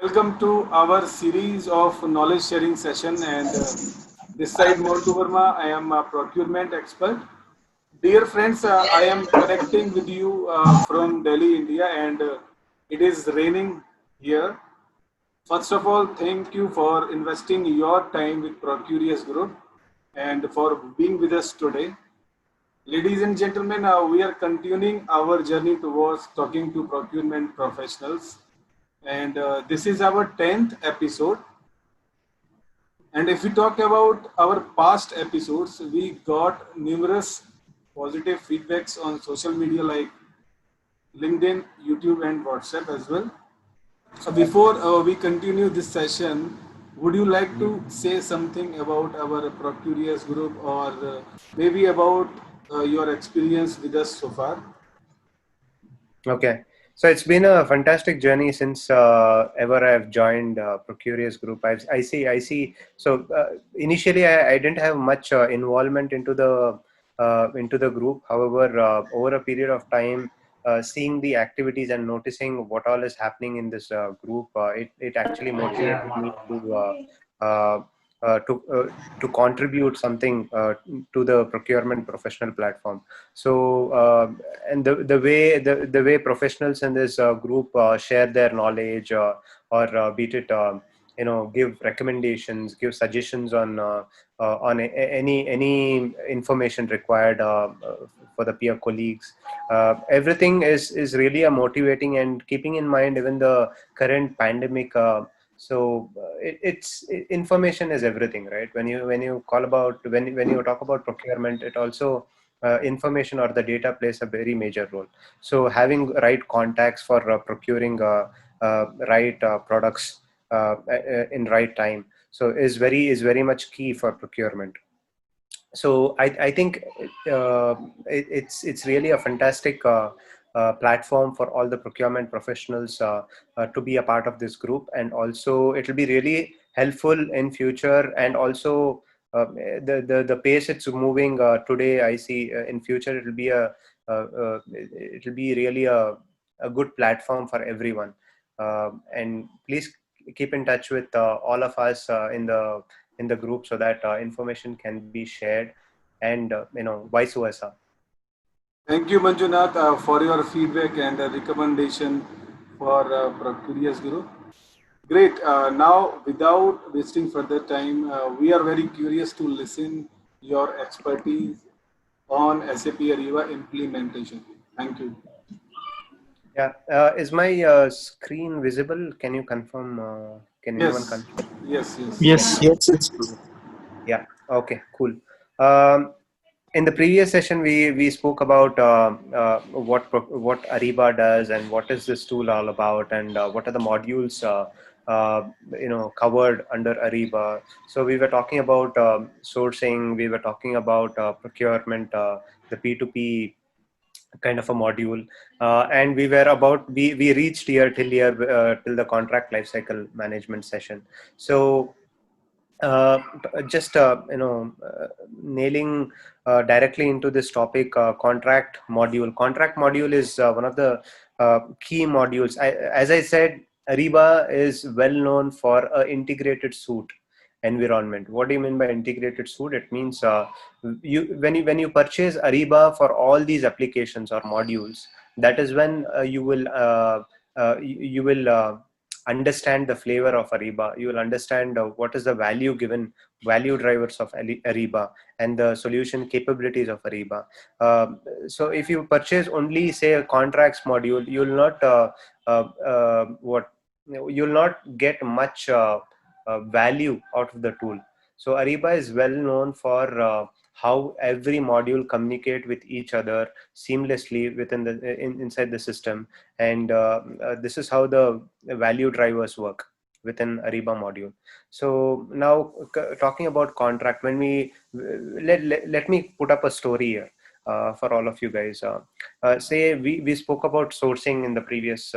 Welcome to our series of knowledge sharing session. And this side, Montu Verma, I am a procurement expert. Dear friends, I am connecting with you from Delhi, India, and it is raining here. First of all, thank you for investing your time with Procurious Group and for being with us today. Ladies and gentlemen, we are continuing our journey towards talking to procurement professionals, and this is our 10th episode. And if we talk about our past episodes, we got numerous positive feedbacks on social media like LinkedIn, YouTube, and WhatsApp as well. So before we continue this session, would you like to say something about our Procurious group or maybe about your experience with us so far? Okay. So it's been a fantastic journey since ever I've joined Procurious Group. I see. So initially, I didn't have much involvement into the group. However, over a period of time, seeing the activities and noticing what all is happening in this group, it actually motivated me uh, uh, to uh, to contribute something to the procurement professional platform. So and the way professionals in this group share their knowledge or beat it give recommendations, give suggestions on any information required for the peer colleagues. Everything is really a motivating, and keeping in mind even the current pandemic. Information is everything, right? When you call about when you talk about procurement, it also information or the data plays a very major role. So having right contacts for procuring right products in right time so is very much key for procurement. So I think it's really a fantastic platform for all the procurement professionals to be a part of this group, and also it will be really helpful in future. And also the pace it's moving today, I see in future it will be really a good platform for everyone. And please keep in touch with all of us in the group so that information can be shared, and vice versa. Thank you, Manjunath, for your feedback and recommendation for Procurious Guru. Great. Now, without wasting further time, we are very curious to listen your expertise on SAP Ariba implementation. Thank you. Yeah, is my screen visible? Can you confirm? Can anyone Yes, confirm? yes, yes. Yes, yes, yes. Yeah. Okay. Cool. Um, in the previous session, we spoke about what Ariba does and what is this tool all about, and what are the modules covered under Ariba. So we were talking about sourcing. We were talking about procurement, the P2P kind of a module, and we reached till the contract lifecycle management session. So just nailing directly into this topic, contract module is one of the key modules. As I said, Ariba is well known for a integrated suite environment. What do you mean by integrated suite? It means when you purchase Ariba for all these applications or modules, that is when you will understand the flavor of Ariba. You will understand what is the value drivers of Ariba, and the solution capabilities of Ariba. So if you purchase only, say, a contracts module, you will not what you will not get much value out of the tool. So Ariba is well known for how every module communicate with each other seamlessly inside the system, and this is how the value drivers work within Ariba module. So now talking about contract, when we let me put up a story here for all of you guys. Say we spoke about sourcing in the previous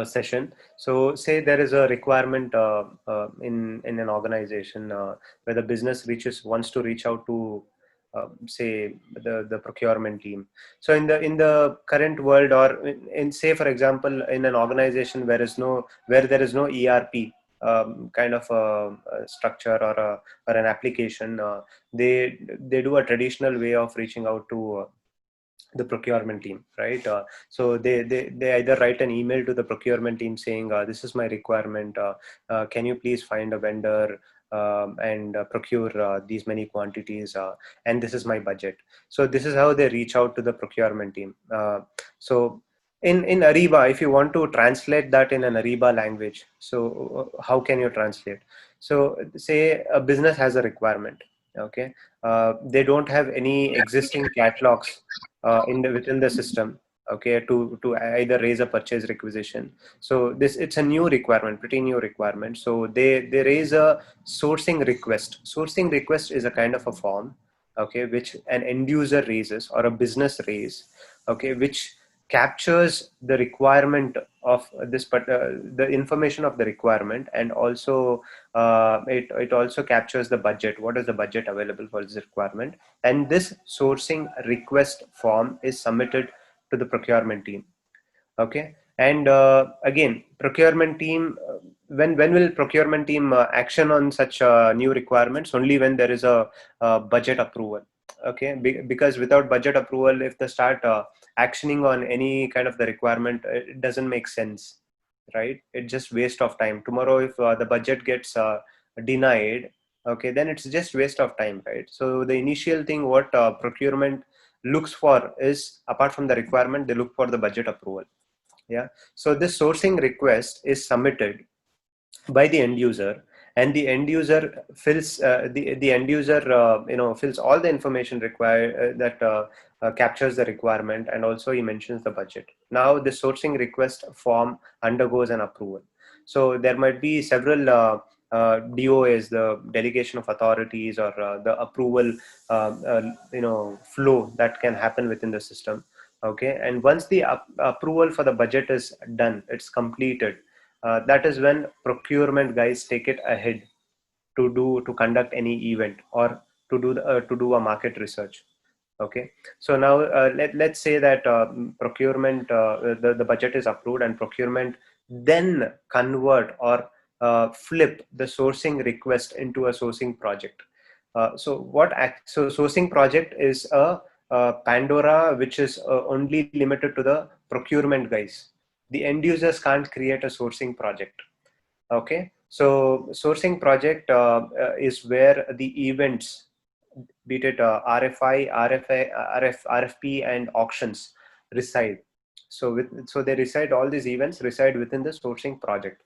session. So say there is a requirement in an organization where the business wants to reach out to say the procurement team. So in the current world, or in say for example in an organization where there is no ERP kind of a structure or an application, they do a traditional way of reaching out to the procurement team, right? So they either write an email to the procurement team saying, this is my requirement, can you please find a vendor and procure these many quantities, and this is my budget. So this is how they reach out to the procurement team. So in Ariba, if you want to translate that in an Ariba language, so how can you translate? So say a business has a requirement, okay? They don't have any existing catalogs within the system, okay, to either raise a purchase requisition. So it's a new requirement, pretty new requirement. So they raise a sourcing request. Sourcing request is a kind of a form, okay, which an end user raises or a business raise, okay, which captures the requirement of this, but the information of the requirement, and also it also captures the budget. What is the budget available for this requirement? And this sourcing request form is submitted to the procurement team. Okay. And again, procurement team, when will procurement team action on such new requirements? Only when there is a budget approval. Okay. Because without budget approval, if they start actioning on any kind of the requirement, it doesn't make sense, right? It's just waste of time. Tomorrow, if the budget gets denied, okay, then it's just waste of time, right? So the initial thing what procurement looks for is, apart from the requirement, they look for the budget approval. Yeah. So this sourcing request is submitted by the end user, and the end user fills the end user fills all the information required that captures the requirement, and also he mentions the budget. Now the sourcing request form undergoes an approval. So there might be several DOAs, the delegation of authorities, or the approval flow that can happen within the system. Okay. And once the approval for the budget is done, it's completed, that is when procurement guys take it ahead to conduct any event, or to do a market research. Okay. So now let's say that procurement, the budget is approved, and procurement then convert or flip the sourcing request into a sourcing project. So sourcing project is a Pandora, which is only limited to the procurement guys. The end users can't create a sourcing project. Okay. So sourcing project is where the events, be it RFI, RFP, and auctions reside. So they reside, all these events reside within the sourcing project.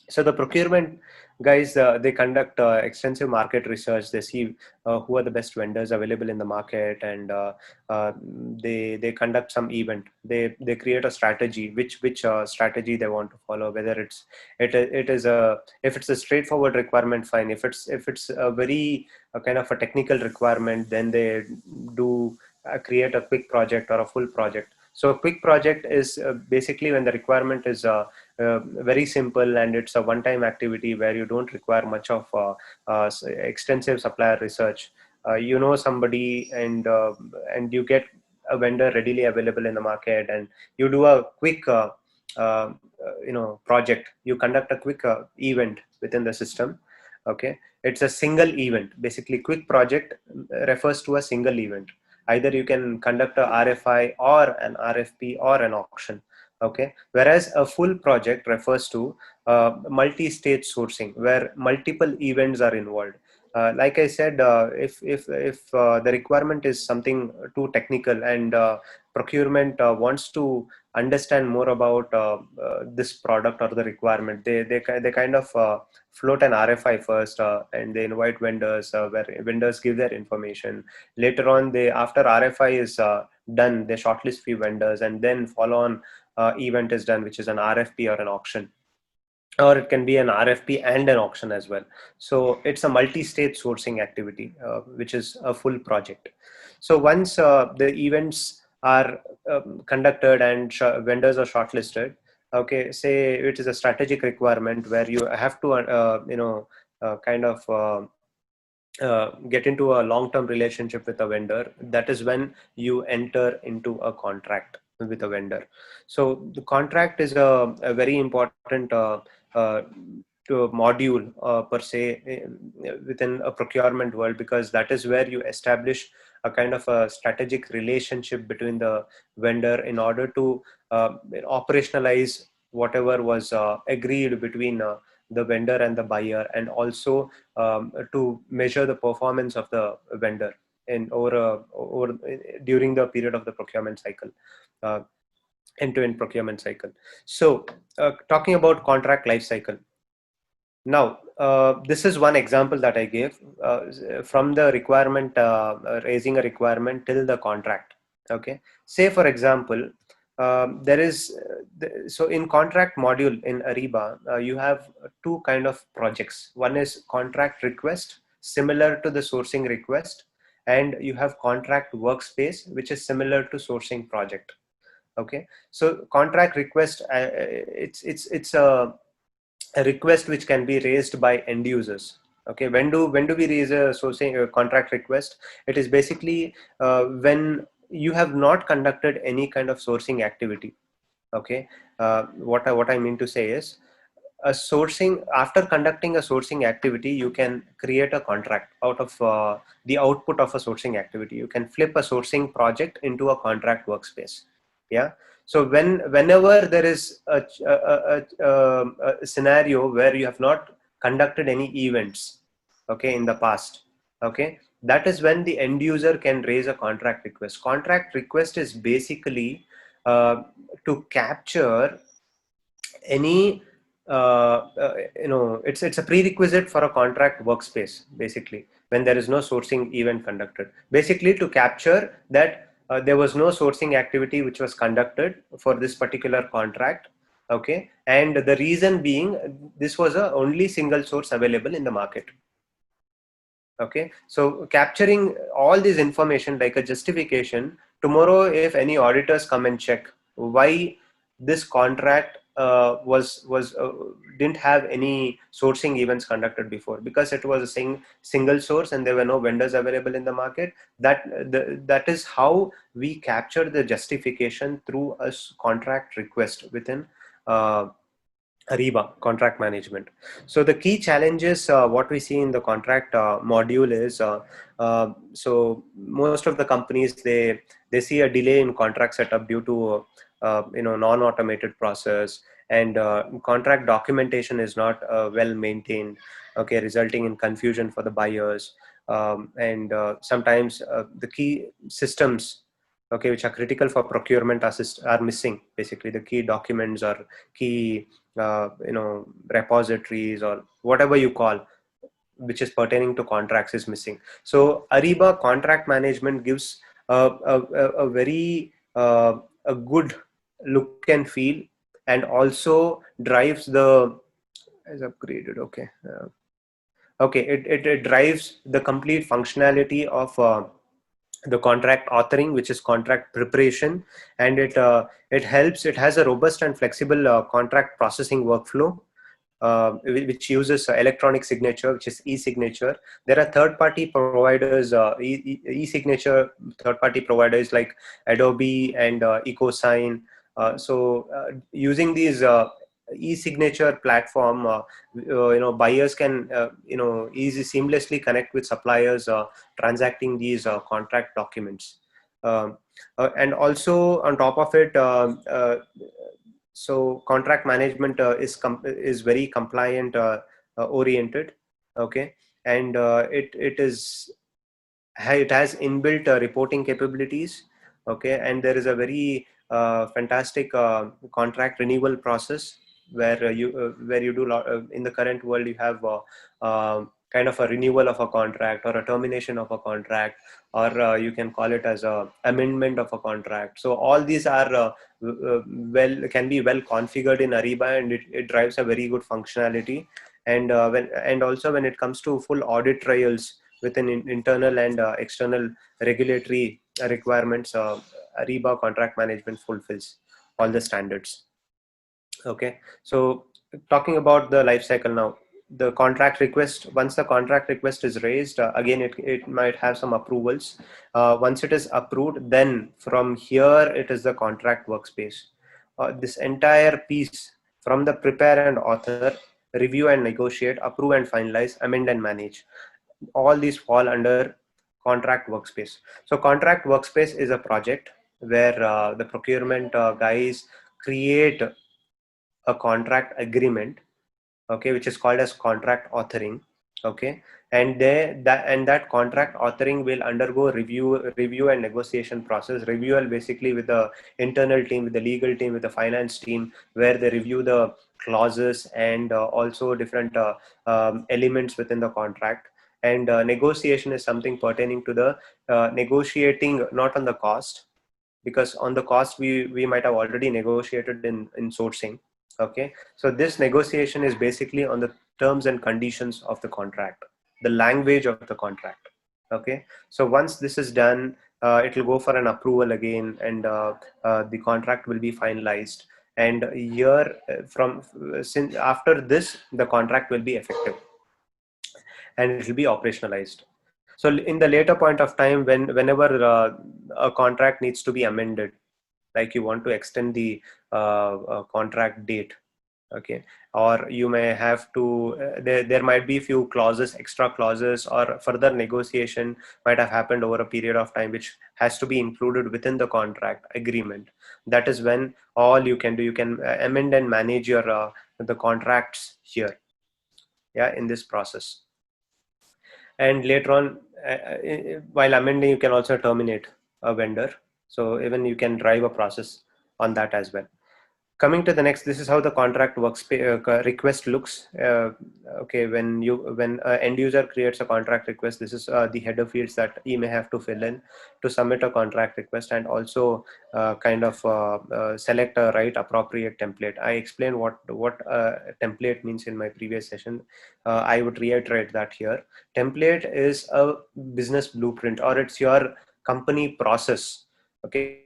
So the procurement guys, they conduct extensive market research. They see who are the best vendors available in the market, and they conduct some event. They create a strategy, which strategy they want to follow. Whether it is a, if it's a straightforward requirement, fine. If it's a very kind of a technical requirement, then they do create a quick project or a full project. So a quick project is basically when the requirement is very simple, and it's a one-time activity where you don't require much of extensive supplier research. You know somebody, and you get a vendor readily available in the market, and you do a quick project. You conduct a quick event within the system. Okay. It's a single event. Basically, quick project refers to a single event. Either you can conduct a RFI or an RFP or an auction. Okay. Whereas a full project refers to multi-stage sourcing, where multiple events are involved. Like I said, if the requirement is something too technical, and procurement wants to understand more about this product or the requirement, they kind of float an RFI first, and they invite vendors, where vendors give their information. Later on, after RFI is done, they shortlist few vendors, and then follow on event is done, which is an RFP or an auction, or it can be an RFP and an auction as well. So it's a multi-stage sourcing activity, which is a full project. So once the events are conducted and vendors are shortlisted, okay, say it is a strategic requirement where you have to kind of get into a long-term relationship with a vendor, that is when you enter into a contract with a vendor. So the contract is a very important uh, module per se within a procurement world, because that is where you establish a kind of a strategic relationship between the vendor in order to operationalize whatever was agreed between the vendor and the buyer, and also to measure the performance of the vendor in over during the period of the procurement cycle, uh, end-to-end procurement cycle. So talking about contract life cycle. Now, this is one example that I gave from the requirement, raising a requirement till the contract. Okay. Say, for example, there is, so in contract module in Ariba, you have two kind of projects. One is contract request, similar to the sourcing request, and you have contract workspace, which is similar to sourcing project. Okay. So contract request, it's a request which can be raised by end users. Okay, when do we raise a sourcing contract request? It is basically when you have not conducted any kind of sourcing activity. Okay, what I mean to say is, a sourcing, after conducting a sourcing activity, you can create a contract out of the output of a sourcing activity. You can flip a sourcing project into a contract workspace. Yeah. So whenever there is a scenario where you have not conducted any events, okay, in the past, okay, that is when the end user can raise a contract request. Contract request is basically to capture any it's a prerequisite for a contract workspace, basically, when there is no sourcing event conducted, basically to capture that there was no sourcing activity which was conducted for this particular contract. Okay, and the reason being, this was a only single source available in the market. Okay, so capturing all this information like a justification, tomorrow if any auditors come and check why this contract was didn't have any sourcing events conducted before, because it was a single source and there were no vendors available in the market. That is how we capture the justification through a contract request within Ariba contract management. So the key challenges, what we see in the contract module is, so most of the companies, they see a delay in contract setup due to non-automated process, and contract documentation is not well maintained. Okay, resulting in confusion for the buyers, and sometimes the key systems, okay, which are critical for procurement are missing. Basically, the key documents or key repositories or whatever you call, which is pertaining to contracts, is missing. So Ariba contract management gives a very a good look and feel, and also drives the, is upgraded. Okay. Okay, it drives the complete functionality of the contract authoring, which is contract preparation, and it helps. It has a robust and flexible contract processing workflow, which uses electronic signature, which is e-signature. There are third-party providers, e-signature third-party providers like Adobe and EcoSign. Using these e-signature platform, buyers can easy seamlessly connect with suppliers transacting these contract documents. And also on top of it, so contract management is very compliant oriented. Okay, and it has inbuilt reporting capabilities. Okay, and there is a very fantastic contract renewal process where you do in the current world, you have kind of a renewal of a contract or a termination of a contract, or you can call it as a amendment of a contract. So all these are can be well configured in Ariba, and it drives a very good functionality. And also when it comes to full audit trails within internal and external regulatory requirements, Ariba contract management fulfills all the standards. Okay, so talking about the life cycle now. the contract request, once the contract request is raised, again, it might have some approvals. Once it is approved, then from here, it is the contract workspace. This entire piece from the prepare and author, review and negotiate, approve and finalize, amend and manage. All these fall under contract workspace. So contract workspace is a project where the procurement guys create a contract agreement, okay, which is called as contract authoring, okay, and that contract authoring will undergo review and negotiation process. Review will basically with the internal team, with the legal team, with the finance team, where they review the clauses and also different elements within the contract. And negotiation is something pertaining to the negotiating not on the cost, because on the cost we might have already negotiated in sourcing. Okay, so this negotiation is basically on the terms and conditions of the contract, the language of the contract. Okay, so once this is done, it will go for an approval again, and the contract will be finalized. And here since after this, the contract will be effective and it will be operationalized. So in the later point of time, whenever a contract needs to be amended, like you want to extend the contract date, okay, or you may have to there might be few clauses, extra clauses, or further negotiation might have happened over a period of time which has to be included within the contract agreement. That is when all you can do, you can amend and manage your the contracts here, yeah, in this process. And later on, while amending, you can also terminate a vendor. So even you can drive a process on that as well. Coming to the next, this is how the contract request looks. Okay, when end user creates a contract request, this is the header fields that he may have to fill in to submit a contract request, and also kind of select a right appropriate template. I explained what template means in my previous session. I would reiterate that here. Template is a business blueprint, or it's your company process. Okay,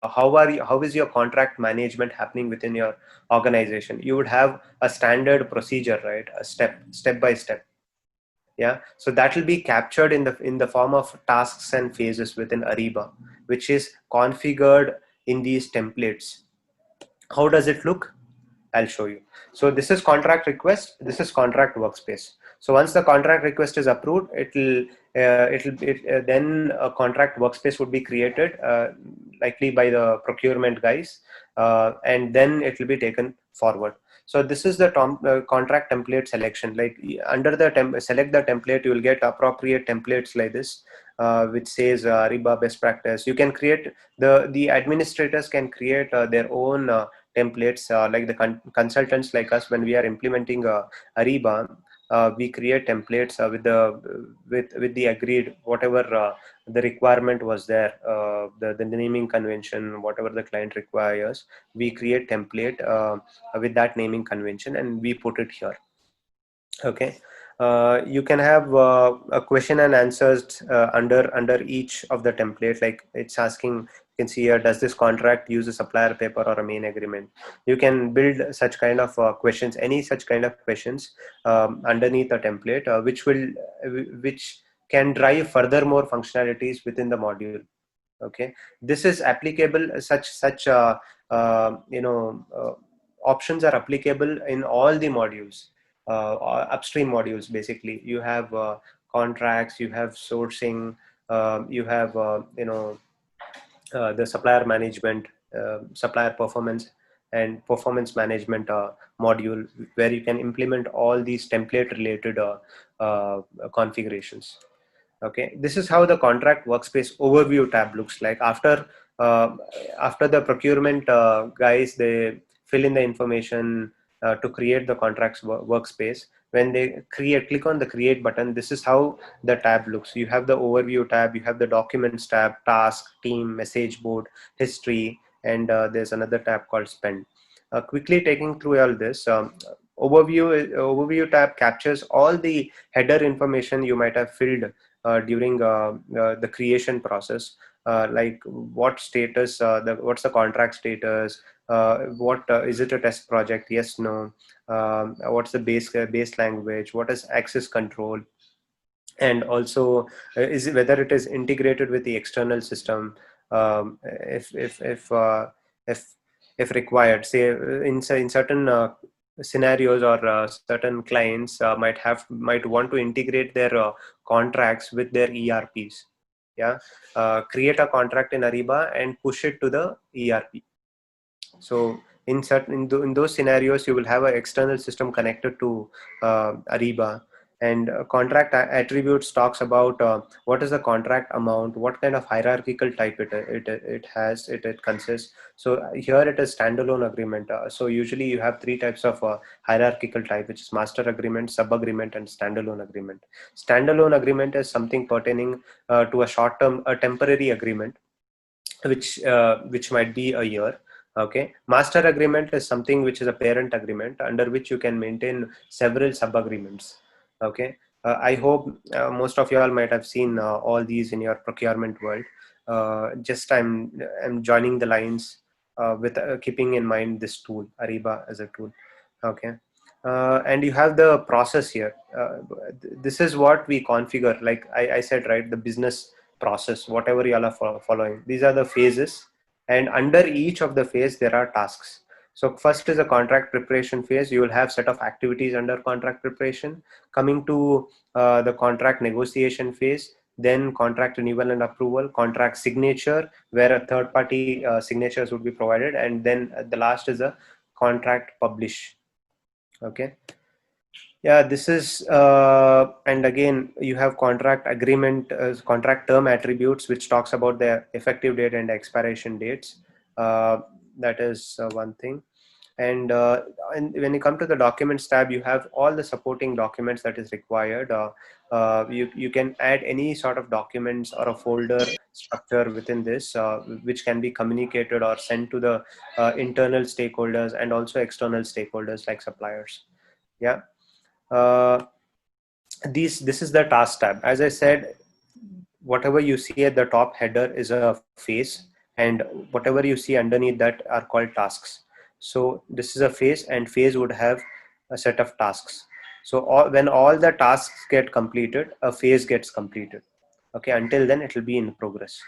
how is your contract management happening within your organization? You would have a standard procedure, right? A step by step. Yeah, so that will be captured in the form of tasks and phases within Ariba, which is configured in these templates. How does it look? I'll show you. So this is contract request, this is contract workspace. So once the contract request is approved, then a contract workspace would be created, likely by the procurement guys, and then it will be taken forward. So this is the contract template selection. Like under the select the template, you will get appropriate templates like this, which says Ariba best practice. You can create the administrators can create their own templates, like the consultants like us. When we are implementing Ariba, we create templates with the agreed whatever the requirement was there, the naming convention, whatever the client requires. We create template with that naming convention, and we put it here. Okay, you can have a question and answers under each of the template. Like it's asking, you can see here, does this contract use a supplier paper or a main agreement? You can build such kind of questions, any such kind of questions underneath a template, which can drive further more functionalities within the module. Okay, this is applicable, such options are applicable in all the modules, upstream modules. Basically, you have contracts, you have sourcing, you have the supplier management, supplier performance and performance management module, where you can implement all these template related configurations. Okay, this is how the contract workspace overview tab looks like. After the procurement guys, they fill in the information to create the contracts workspace. When they click on the create button, this is how the tab looks. You have the overview tab, you have the documents tab, task, team, message board, history, and there's another tab called spend. Quickly taking through all this, overview tab captures all the header information you might have filled during the creation process, like what status, what's the contract status, what is it a test project? Yes, no. What's the base language? What is access control? And also is it, whether it is integrated with the external system, if if required, say in certain scenarios, or certain clients might want to integrate their contracts with their ERPs. Yeah, create a contract in Ariba and push it to the ERP. So in those scenarios, you will have an external system connected to Ariba, and contract attributes talks about what is the contract amount, what kind of hierarchical type it consists. So here it is standalone agreement. So usually you have three types of hierarchical type, which is master agreement, sub agreement, and standalone agreement. Standalone agreement is something pertaining to a temporary agreement, which might be a year. Okay, master agreement is something which is a parent agreement under which you can maintain several sub agreements. Okay, I hope most of you all might have seen all these in your procurement world. Just I'm joining the lines with keeping in mind this tool, Ariba, as a tool. Okay, and you have the process here. This is what we configure, like I said, right? The business process, whatever you all are following, these are the phases, and under each of the phase there are tasks. So first is a contract preparation phase. You will have set of activities under contract preparation. Coming to the contract negotiation phase, then contract renewal and approval, contract signature, where a third party signatures would be provided, and then the last is a contract publish. Okay, yeah, this is and again you have contract agreement, contract term attributes, which talks about the effective date and expiration dates. uh, that is one thing. And when you come to the documents tab, you have all the supporting documents that is required. You can add any sort of documents or a folder structure within this, which can be communicated or sent to the internal stakeholders and also external stakeholders like suppliers. Yeah. uh, this is the task tab. As I said, whatever you see at the top header is a phase, and whatever you see underneath that are called tasks. So this is a phase, and phase would have a set of tasks. So when all the tasks get completed, a phase gets completed. Okay, until then it will be in progress.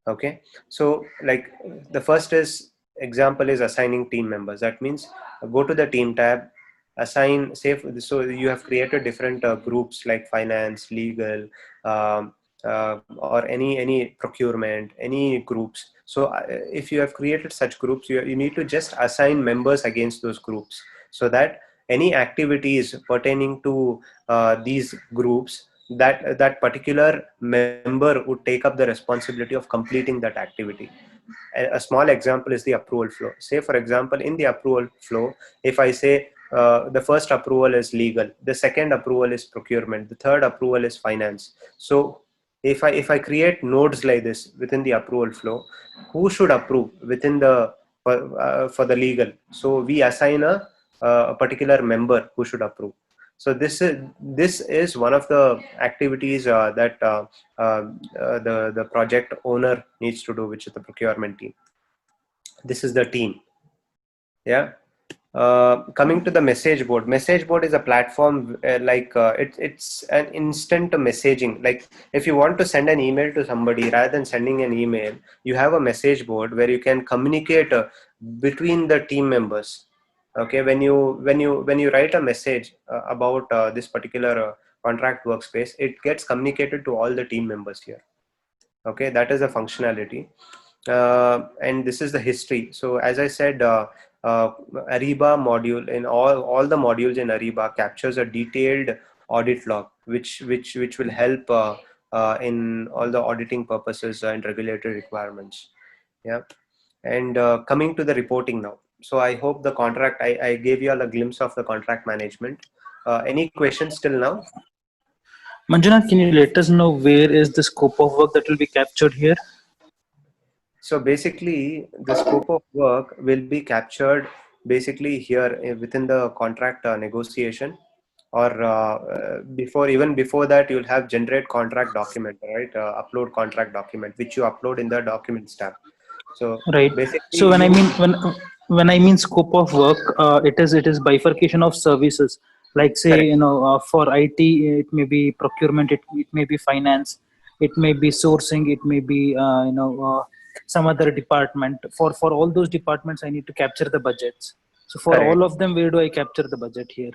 Okay, so like the first is example is assigning team members. That means go to the team tab, assign, say, so you have created different groups like finance, legal, or any procurement, any groups. So if you have created such groups, you need to just assign members against those groups, so that any activities pertaining to these groups, that particular member would take up the responsibility of completing that activity. A small example is the approval flow. Say for example, in the approval flow, if I say the first approval is legal, the second approval is procurement, the third approval is finance. So if I create nodes like this within the approval flow, who should approve within the for the legal? So we assign a particular member who should approve. So this is one of the activities that the project owner needs to do, which is the procurement team. This is the team. Yeah. Coming to the message board. Message board is a platform it's an instant messaging. Like if you want to send an email to somebody, rather than sending an email, you have a message board where you can communicate between the team members. Okay, when you write a message about this particular contract workspace, it gets communicated to all the team members here. Okay, that is a functionality. And this is the history. So as I said, Ariba module, in all the modules in Ariba captures a detailed audit log, which will help in all the auditing purposes and regulatory requirements. Yeah. And coming to the reporting now. So I hope the contract, I gave you all a glimpse of the contract management. Any questions till now? Manjunath, can you let us know where is the scope of work that will be captured here? So basically, the scope of work will be captured basically here within the contract negotiation, or even before that, you'll have generate contract document, right? Upload contract document, which you upload in the documents tab. So Right. basically, So you when I mean scope of work, it is bifurcation of services. Like say correct. for IT, it may be procurement, it may be finance, it may be sourcing, it may be some other department. For all those departments, I need to capture the budgets. So for all Correct. of them, where do I capture the budget here?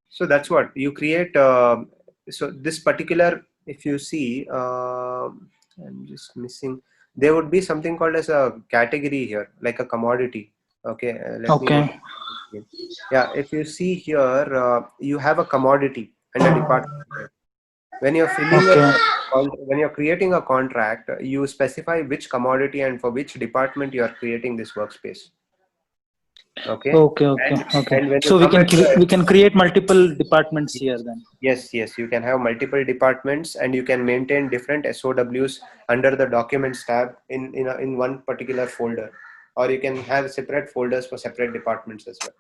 So that's what you create. So this particular, if you see, I'm just missing. There would be something called as a category here, like a commodity. Okay, let me go to Okay. again. Yeah, if you see here, you have a commodity and a department here. When you're filling a Okay. when you're creating a contract, you specify which commodity and for which department you are creating this workspace. Okay, Okay. Okay. and Okay. and when you So we come can at the we can create multiple departments here then. yes, yes, you can have multiple departments and you can maintain different SOWs under the documents tab in one particular folder, or you can have separate folders for separate departments as well.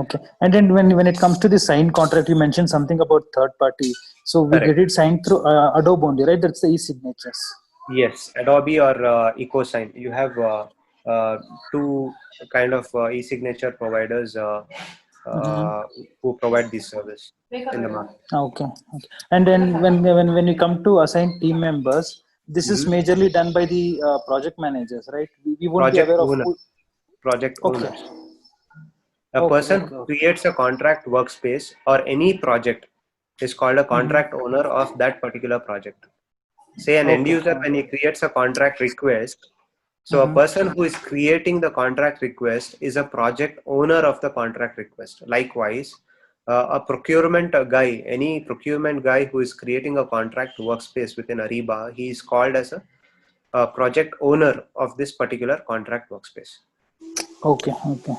Okay. And then when it comes to the signed contract, you mentioned something about third party. So we get Correct. it signed through Adobe only, right? That's the e-signatures. Yes, Adobe or EcoSign. You have two kind of e-signature providers Mm-hmm. uh, who provide this service in the market. Okay. Okay. And then when we come to assign team members, this is Mhm. majorly done by the project managers, right? We won't be Project aware of owner, who. project Okay. owners. A Okay. person Okay. who Okay. creates a contract workspace or any project is called a Mm-hmm. contract owner of that particular project. Say an end Okay. user, when he creates a contract request, so a Mm-hmm. person who is creating the contract request is a project owner of the contract request. Likewise, a procurement guy, any procurement guy who is creating a contract workspace within Ariba, he is called as a project owner of this particular contract workspace. Okay. Okay.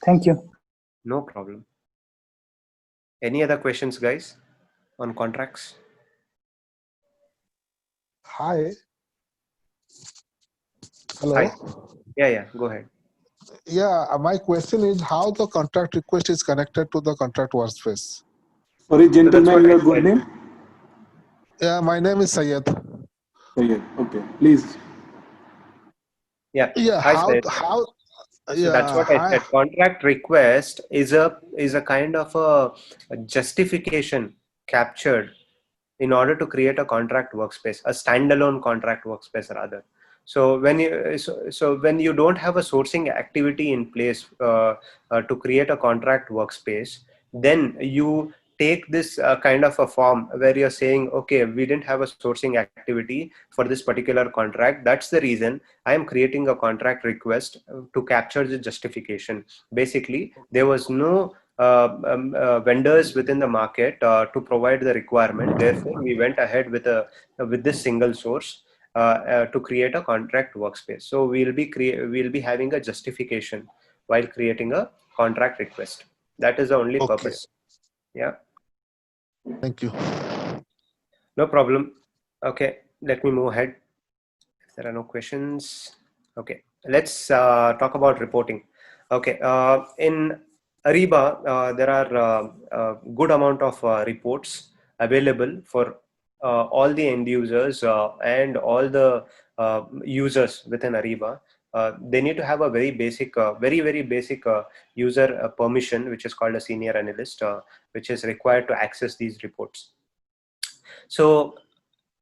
Thank you. No problem. Any other questions, guys, on contracts? Hi. Hello. Hi. Yeah, go ahead. Yeah, my question is how the contract request is connected to the contract workspace. Sorry, So that's gentlemen, what I your good said. name? Yeah, my name is Sayed. Sayed. Okay, please. Yeah. Yeah, Hi, Syed. So that's yeah, what I hi. said. Contract request is a kind of a justification captured in order to create a contract workspace, a standalone contract workspace rather. So when you don't have a sourcing activity in place to create a contract workspace, then you take this kind of a form where you're saying, okay, we didn't have a sourcing activity for this particular contract. That's the reason I am creating a contract request to capture the justification. Basically, there was no vendors within the market to provide the requirement. Therefore, we went ahead with this single source to create a contract workspace. So we'll be having a justification while creating a contract request. That is the only Okay, purpose. Yeah, thank you. no problem. Okay, let me move ahead. If there are no questions, okay, let's talk about reporting. Okay, in Ariba, there are a good amount of reports available for all the end users and all the users within Ariba. They need to have a very basic, very basic user permission, which is called a senior analyst, which is required to access these reports. So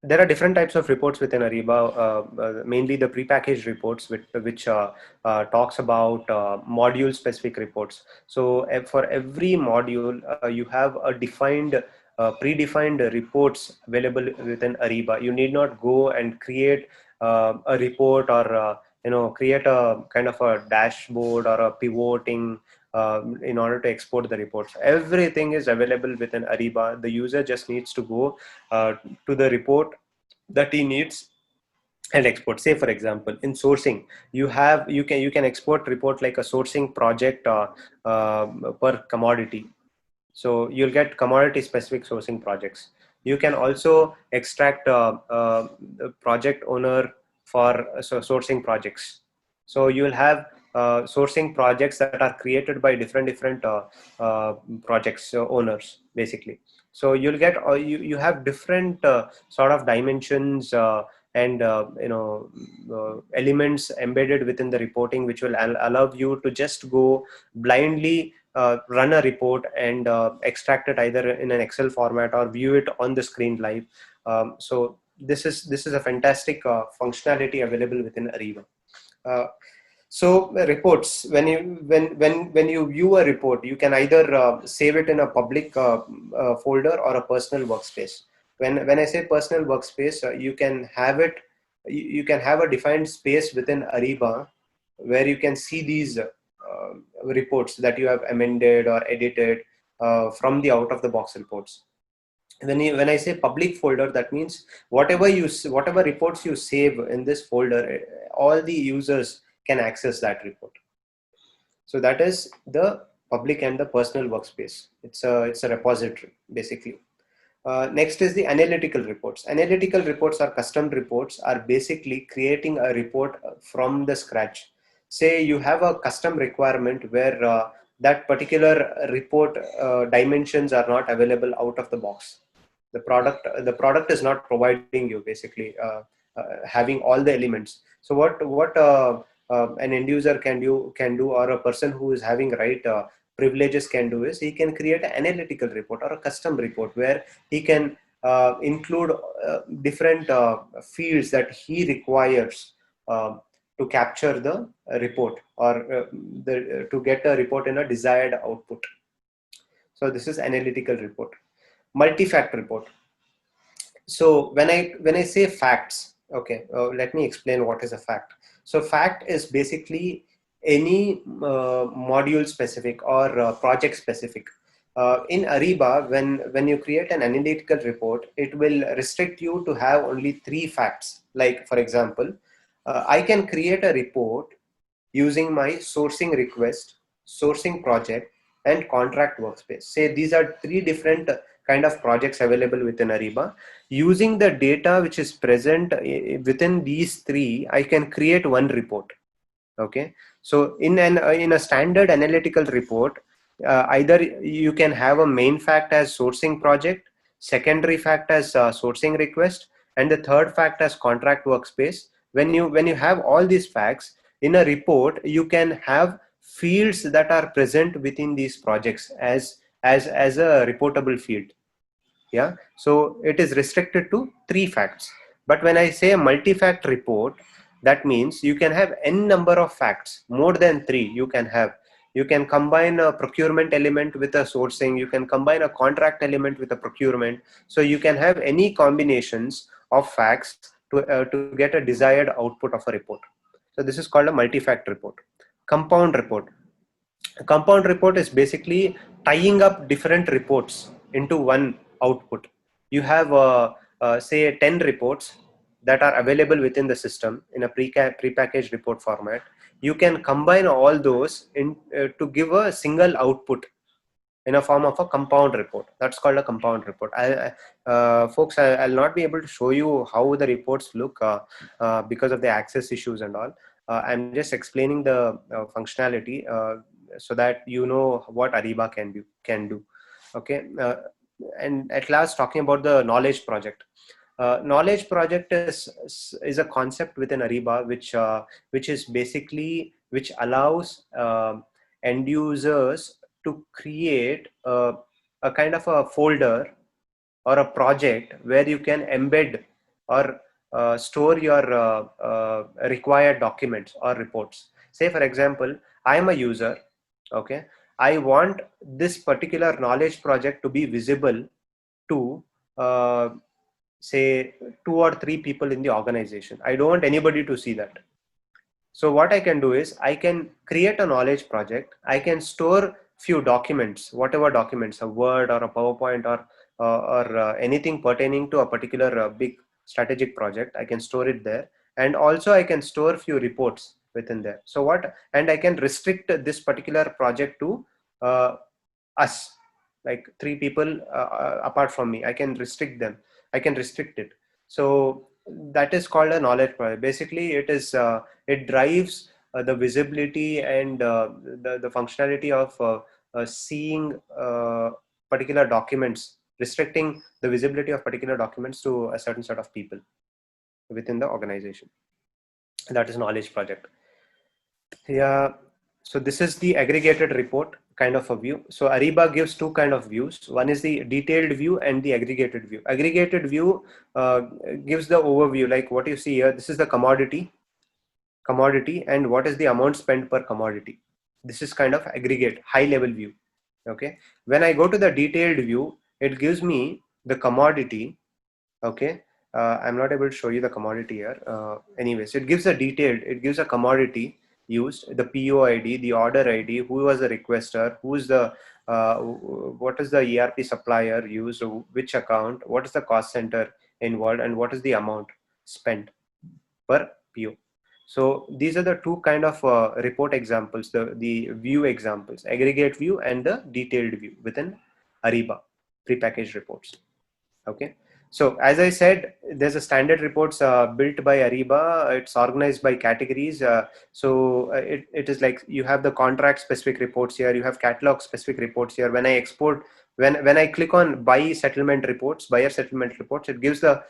there are different types of reports within Ariba, mainly the prepackaged reports, which talks about module specific reports. So for every module, you have a defined, predefined reports available within Ariba. You need not go and create a report or create a kind of a dashboard or a pivoting in order to export the reports. Everything is available within Ariba. The user just needs to go to the report that he needs and export. Say for example, in sourcing, you can export report like a sourcing project per commodity. So you'll get commodity specific sourcing projects. You can also extract the project owner for sourcing projects. So you will have sourcing projects that are created by different projects owners basically. So you'll get you have different sort of dimensions and elements embedded within the reporting, which will allow you to just go blindly run a report and extract it either in an Excel format or view it on the screen live. So this is a fantastic functionality available within Ariba. So reports, when you view a report, you can either save it in a public folder or a personal workspace. When I say personal workspace, you can have it. You can have a defined space within Ariba where you can see these reports that you have amended or edited from the out of the box reports. When I say public folder, that means whatever reports you save in this folder, all the users can access that report. So that is the public and the personal workspace. It's a repository basically. Next is the analytical reports. Analytical reports or custom reports are basically creating a report from the scratch. Say you have a custom requirement where that particular report dimensions are not available out of the box. The product is not providing you basically having all the elements. So what an end user can do, or a person who is having right privileges can do, is he can create an analytical report or a custom report where he can include different fields that he requires to capture the report, or to get a report in a desired output. So this is analytical report. Multi-fact report. So when I say facts, okay, let me explain what is a fact. So fact is basically any module specific or project specific. In Ariba, when you create an analytical report, it will restrict you to have only 3 facts. Like for example, I can create a report using my sourcing request, sourcing project, and contract workspace. Say these are 3 different kind of projects available within Ariba. Using the data which is present within these 3, I can create one report. Okay, so in a standard analytical report, either you can have a main fact as sourcing project, secondary fact as sourcing request, and the third fact as contract workspace. When you have all these facts in a report, you can have fields that are present within these projects as a reportable field. Yeah, so it is restricted to 3 facts. But when I say a multi-fact report, that means you can have n number of facts, more than 3 you can have. You can combine a procurement element with a sourcing, you can combine a contract element with a procurement. So you can have any combinations of facts to get a desired output of a report. So this is called a multi-fact report. Compound report. A compound report is basically tying up different reports into one output. You have say 10 reports that are available within the system in a prepackaged report format. You can combine all those to give a single output in a form of a compound report. That's called a compound report. Folks, I'll not be able to show you how the reports look because of the access issues and all. I'm just explaining the functionality so that you know what Ariba can do. Okay, and at last, talking about the knowledge project. Knowledge project is a concept within Ariba which is basically which allows end users to create a kind of a folder or a project where you can embed or store your required documents or reports. Say for example, I am a user. Okay, I want this particular knowledge project to be visible to say 2 or 3 people in the organization. I don't want anybody to see that. So what I can do is I can create a knowledge project. I can store few documents, whatever documents, a Word or a PowerPoint or anything pertaining to a particular big strategic project. I can store it there, and also I can store few reports within there. So and I can restrict this particular project to us, like 3 people apart from me. I can restrict them. I can restrict it. So that is called a knowledge project. Basically, it drives the visibility and the functionality of seeing particular documents, restricting the visibility of particular documents to a certain set of people. within the organization. That is knowledge project. Yeah. So this is the aggregated report kind of a view. So Ariba gives two kind of views. One is the detailed view and the aggregated view. Aggregated view gives the overview, like what you see here. This is the commodity, and what is the amount spent per commodity. This is kind of aggregate, high level view. Okay. When I go to the detailed view, it gives me the commodity. Okay. I'm not able to show you the commodity here. Anyways, it gives it gives a commodity used, the PO ID, the order ID, who was the requester, who's the, what is the ERP supplier used, which account, what is the cost center involved, and what is the amount spent per PO. So these are the two kind of report examples, the view examples, aggregate view and the detailed view within Ariba prepackaged reports. Okay. So as I said, there's a standard reports built by Ariba. It's organized by categories. It is like you have the contract specific reports here. You have catalog specific reports here. When I export, when I click on buyer settlement reports, it gives a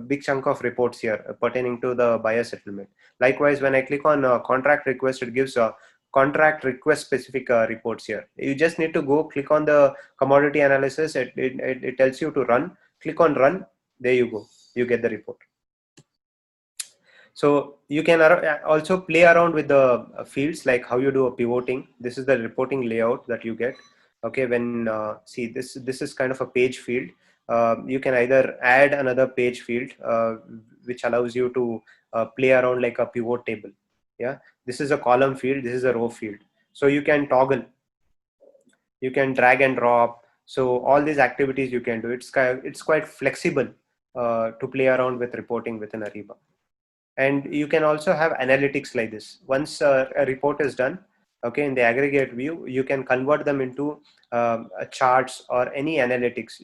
big chunk of reports here pertaining to the buyer settlement. Likewise, when I click on contract request, it gives contract request specific reports here. You just need to go click on the commodity analysis. It tells you to run. Click on run. There you go. You get the report. So you can also play around with the fields, like how you do a pivoting. This is the reporting layout that you get. Okay, when see this is kind of a page field. You can either add another page field, which allows you to play around like a pivot table. Yeah, this is a column field. This is a row field. So you can toggle. You can drag and drop. So all these activities you can do. It's quite flexible to play around with reporting within Ariba. And you can also have analytics like this. Once a report is done, okay, in the aggregate view, you can convert them into charts or any analytics,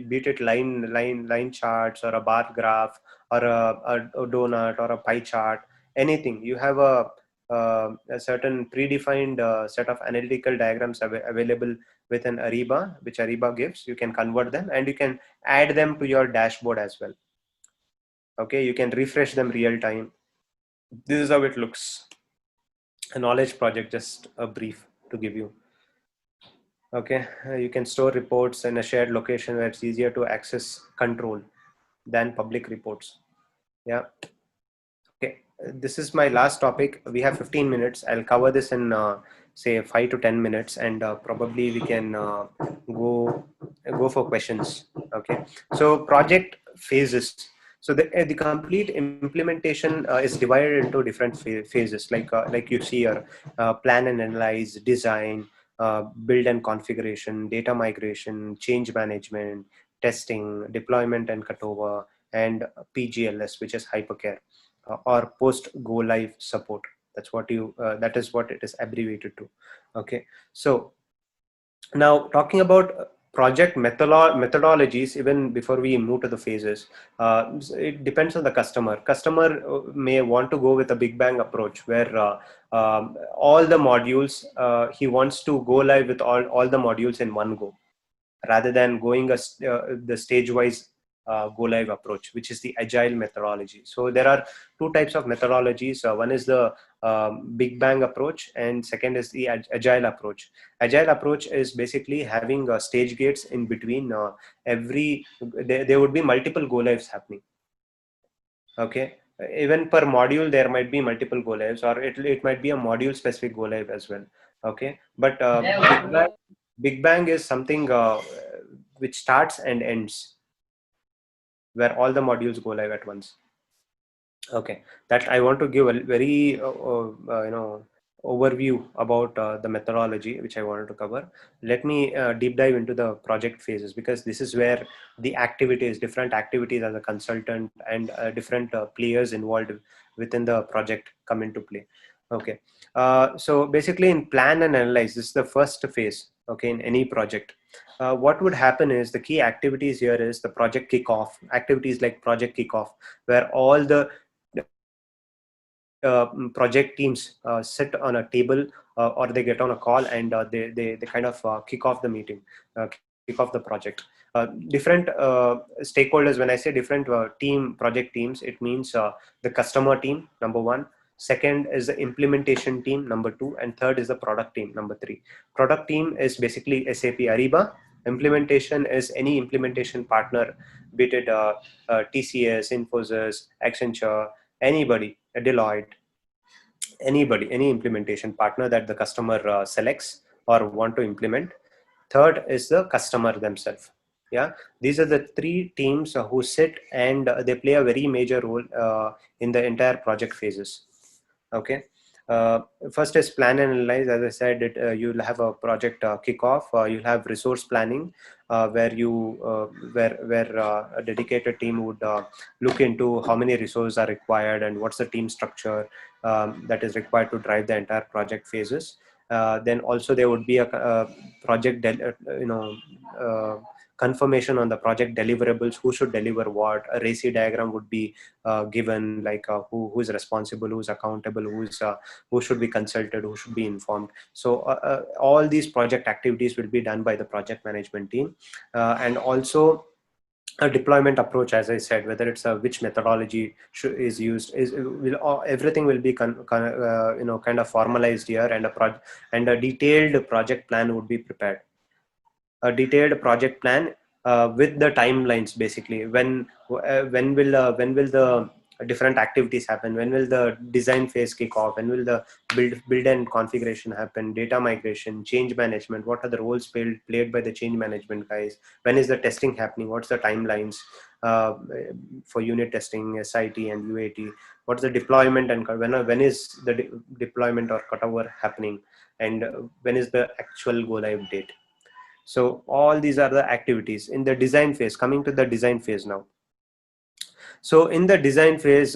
be it line charts or a bar graph or a donut or a pie chart, anything. You have a certain predefined set of analytical diagrams available within Ariba, which Ariba gives. You can convert them and you can add them to your dashboard as well. Okay, you can refresh them real time. This is how it looks. A knowledge project, just a brief to give you. Okay, you can store reports in a shared location where it's easier to access, control than public reports. Yeah. Okay, this is my last topic. We have 15 minutes. I'll cover this in say 5 to 10 minutes, and probably we can go for questions. Okay, so project phases. So the complete implementation is divided into different phases, like you see here: plan and analyze, design, build and configuration, data migration, change management, testing, deployment and cutover, and PGLS, which is hypercare, or post go live support. That's what that is what it is abbreviated to. Okay, so now talking about project methodologies, even before we move to the phases, it depends on the customer. May want to go with a big bang approach where all the modules, he wants to go live with all the modules in one go, rather than going the stage wise go live approach, which is the agile methodology. So there are two types of methodologies. One is the big bang approach, and second is the agile approach. Agile approach is basically having stage gates in between there would be multiple go lives happening. Okay, even per module there might be multiple go lives, or it might be a module specific go live as well. Okay, but big bang is something which starts and ends, where all the modules go live at once. Okay, that I want to give a very overview about the methodology which I wanted to cover. Let me deep dive into the project phases, because this is where the different activities as a consultant, and different players involved within the project come into play. Okay, so basically in plan and analyze, this is the first phase. Okay, in any project, what would happen is the key activities here is the project kickoff activities, like project kickoff, where all the project teams sit on a table, or they get on a call, and they kind of kick off the meeting. Okay, kick off the project. Different stakeholders, when I say different project teams, it means the customer team, number one. Second is the implementation team, number two. And third is the product team, number three. Product team is basically SAP Ariba. Implementation is any implementation partner, be it TCS, Infosys, Accenture, anybody, Deloitte, anybody, any implementation partner that the customer selects or want to implement. Third is the customer themselves. Yeah, these are the three teams who sit and they play a very major role in the entire project phases. Okay. First is plan and analyze. As I said, you'll have a project kickoff. You'll have resource planning, where a dedicated team would look into how many resources are required and what's the team structure that is required to drive the entire project phases. Then also there would be a project, confirmation on the project deliverables, who should deliver what. A RACI diagram would be given, like who is responsible, who's accountable, who should be consulted, who should be informed. So all these project activities will be done by the project management team. And also a deployment approach, as I said, whether it's which methodology is used, everything will be kind of formalized here, and a detailed project plan would be prepared. A detailed project plan with the timelines, basically when will the different activities happen, when will the design phase kick off, when will the build and configuration happen, data migration, change management, what are the roles played by the change management guys, when is the testing happening, what's the timelines for unit testing, SIT and UAT, what's the deployment, and when is the deployment or cutover happening, and when is the actual go live date. So all these are the activities in the design phase. Coming to the design phase now. So in the design phase,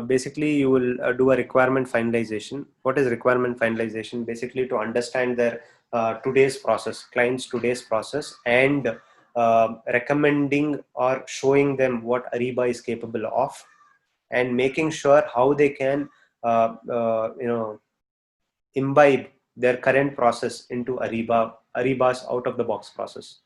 basically you will do a requirement finalization. What is requirement finalization? Basically to understand their today's process, client's today's process, and recommending or showing them what Ariba is capable of, and making sure how they can imbibe their current process into Ariba's out of the box process.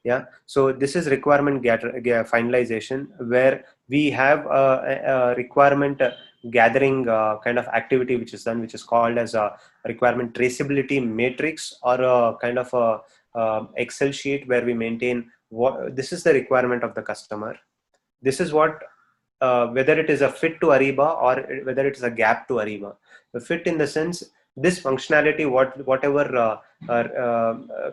Yeah, so this is requirement finalization, where we have a requirement gathering kind of activity which is done, which is called as a requirement traceability matrix, or a kind of a Excel sheet where we maintain what this is the requirement of the customer. This is what whether it is a fit to Ariba or whether it is a gap to Ariba. The fit in the sense, this functionality, whatever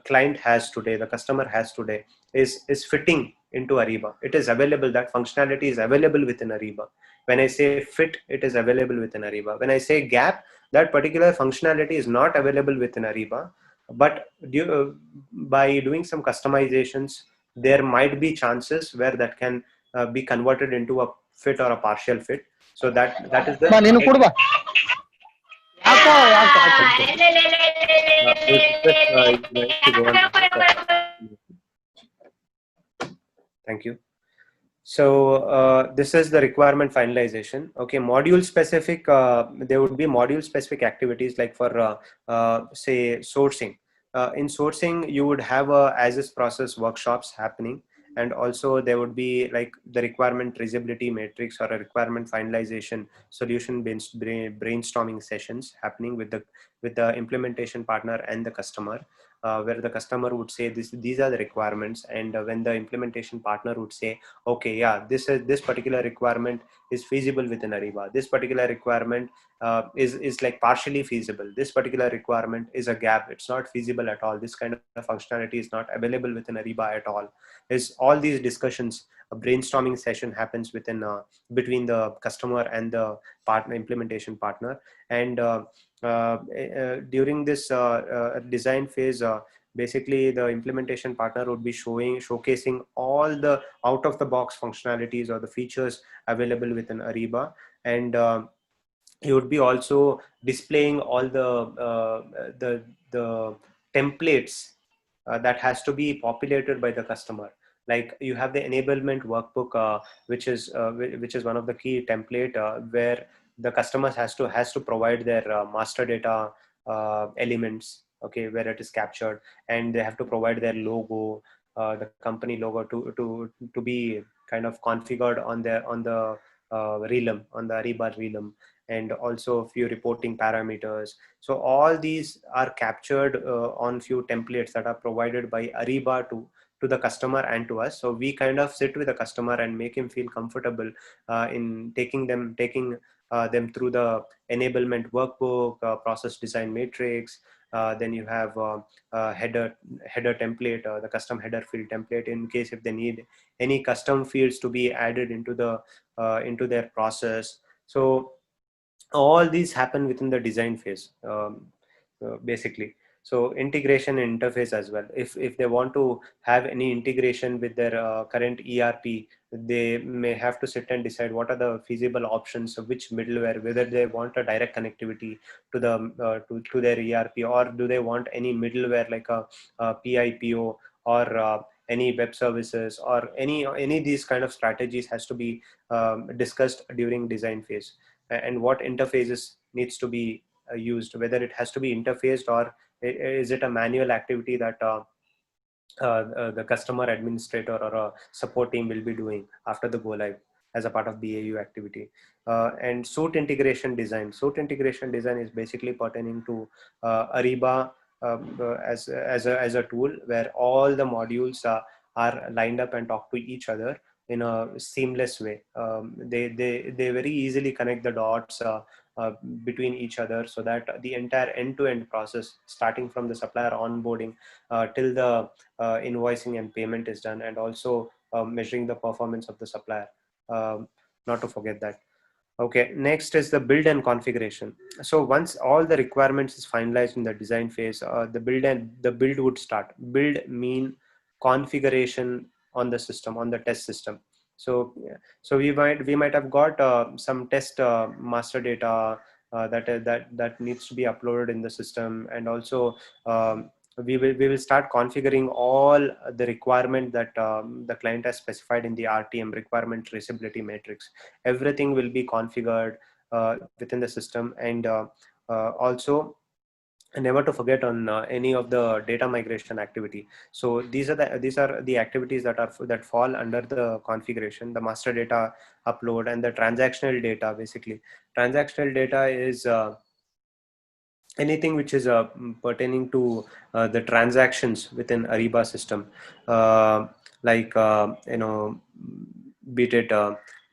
client has today, the customer has today, is fitting into Ariba. It is available, that functionality is available within Ariba. When I say fit, it is available within Ariba. When I say gap, that particular functionality is not available within Ariba, but by doing some customizations, there might be chances where that can be converted into a fit or a partial fit. So that is the Thank you. So this is the requirement finalization. Okay, module specific, there would be module specific activities, like for say sourcing. In sourcing, you would have as is process workshops happening, and also there would be like the requirement traceability matrix or a requirement finalization solution brainstorming sessions happening with the implementation partner and the customer. Where the customer would say these are the requirements, and when the implementation partner would say, okay, yeah, this particular requirement is feasible within Ariba. This particular requirement is like partially feasible. This particular requirement is a gap. It's not feasible at all. This kind of functionality is not available within Ariba at all. Is all these discussions, a brainstorming session happens within between the customer and the implementation partner, and during this design phase, basically the implementation partner would be showcasing all the out of the box functionalities or the features available within Ariba, and you would be also displaying all the templates that has to be populated by the customer. Like you have the enablement workbook, which is one of the key template where the customers has to provide their master data elements, okay, where it is captured, and they have to provide their logo, the company logo to be kind of configured on the realm, on the Ariba realm, and also a few reporting parameters. So all these are captured on few templates that are provided by Ariba to the customer and to us. So we kind of sit with the customer and make him feel comfortable in taking them through the enablement workbook, process design matrix. Then you have header template, the custom header field template, in case if they need any custom fields to be added into their process. So all these happen within the design phase, basically. So integration and interface as well. If they want to have any integration with their current ERP, they may have to sit and decide what are the feasible options of which middleware, whether they want a direct connectivity to the to their ERP, or do they want any middleware like a PIPO, or any web services, or any of these kind of strategies has to be discussed during design phase. And what interfaces needs to be used, whether it has to be interfaced, or is it a manual activity that the customer administrator or a support team will be doing after the go live as a part of BAU activity. And suite integration design. Suite integration design is basically pertaining to Ariba as a tool where all the modules are lined up and talk to each other in a seamless way. They very easily connect the dots between each other, so that the entire end-to-end process, starting from the supplier onboarding till the invoicing and payment is done, and also measuring the performance of the supplier, not to forget that. Okay, next is the build and configuration. So once all the requirements is finalized in the design phase, the build would start. Build mean configuration on the system, on the test system. So so we might have got some test master data that needs to be uploaded in the system, and also we will start configuring all the requirement that the client has specified in the RTM, requirement traceability matrix. Everything will be configured within the system, and also never to forget on any of the data migration activity. So these are the activities that fall under the configuration: the master data upload and the transactional data. Basically, transactional data is anything which is pertaining to the transactions within Ariba system, like be it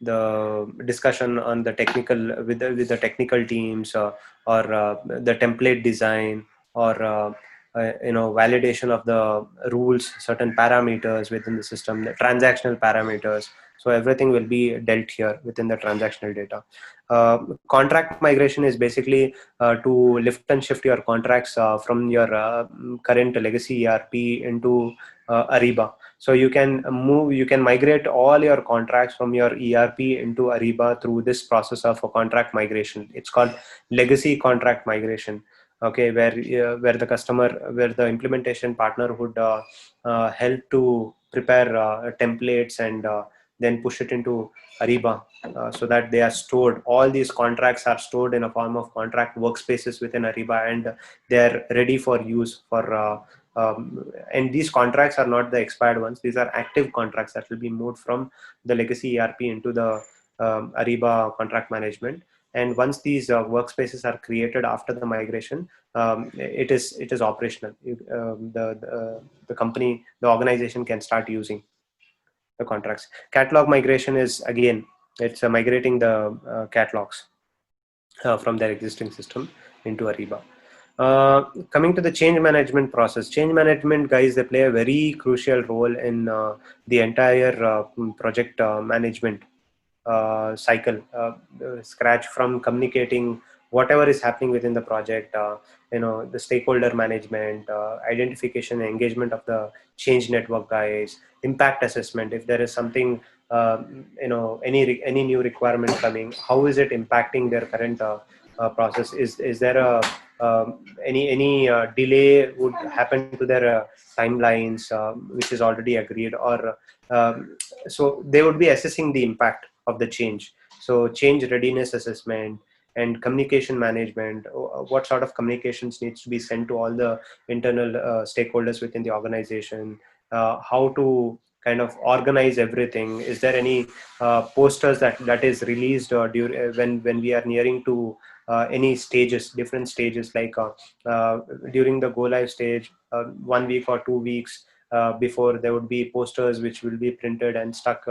the discussion on the technical with the technical teams, or the template design, or validation of the rules, certain parameters within the system, the transactional parameters. So everything will be dealt here within the transactional data. Contract migration is basically to lift and shift your contracts from your current legacy ERP into Ariba. So you can migrate all your contracts from your ERP into Ariba through this process of a contract migration. It's called legacy contract migration. Okay, where the implementation partner would help to prepare templates, and then push it into Ariba, so that they are stored. All these contracts are stored in a form of contract workspaces within Ariba, and they are ready for use for. And these contracts are not the expired ones; these are active contracts that will be moved from the legacy ERP into the Ariba contract management. And once these workspaces are created after the migration, it is operational. The company, the organization can start using the contracts. Catalog migration is, again, it's migrating the catalogs from their existing system into Ariba. Coming to the change management process, change management guys, they play a very crucial role in the entire project management cycle, scratch from communicating whatever is happening within the project, the stakeholder management, identification and engagement of the change network guys, impact assessment. If there is something, any new requirement coming, how is it impacting their current process? Is there a any delay would happen to their timelines, which is already agreed, or so they would be assessing the impact of the change. So change readiness assessment and communication management, what sort of communications needs to be sent to all the internal stakeholders within the organization, how to kind of organize everything. Is there any posters that is released when we are nearing to any stages, different stages, like during the go live stage, 1 week or 2 weeks before, there would be posters which will be printed and stuck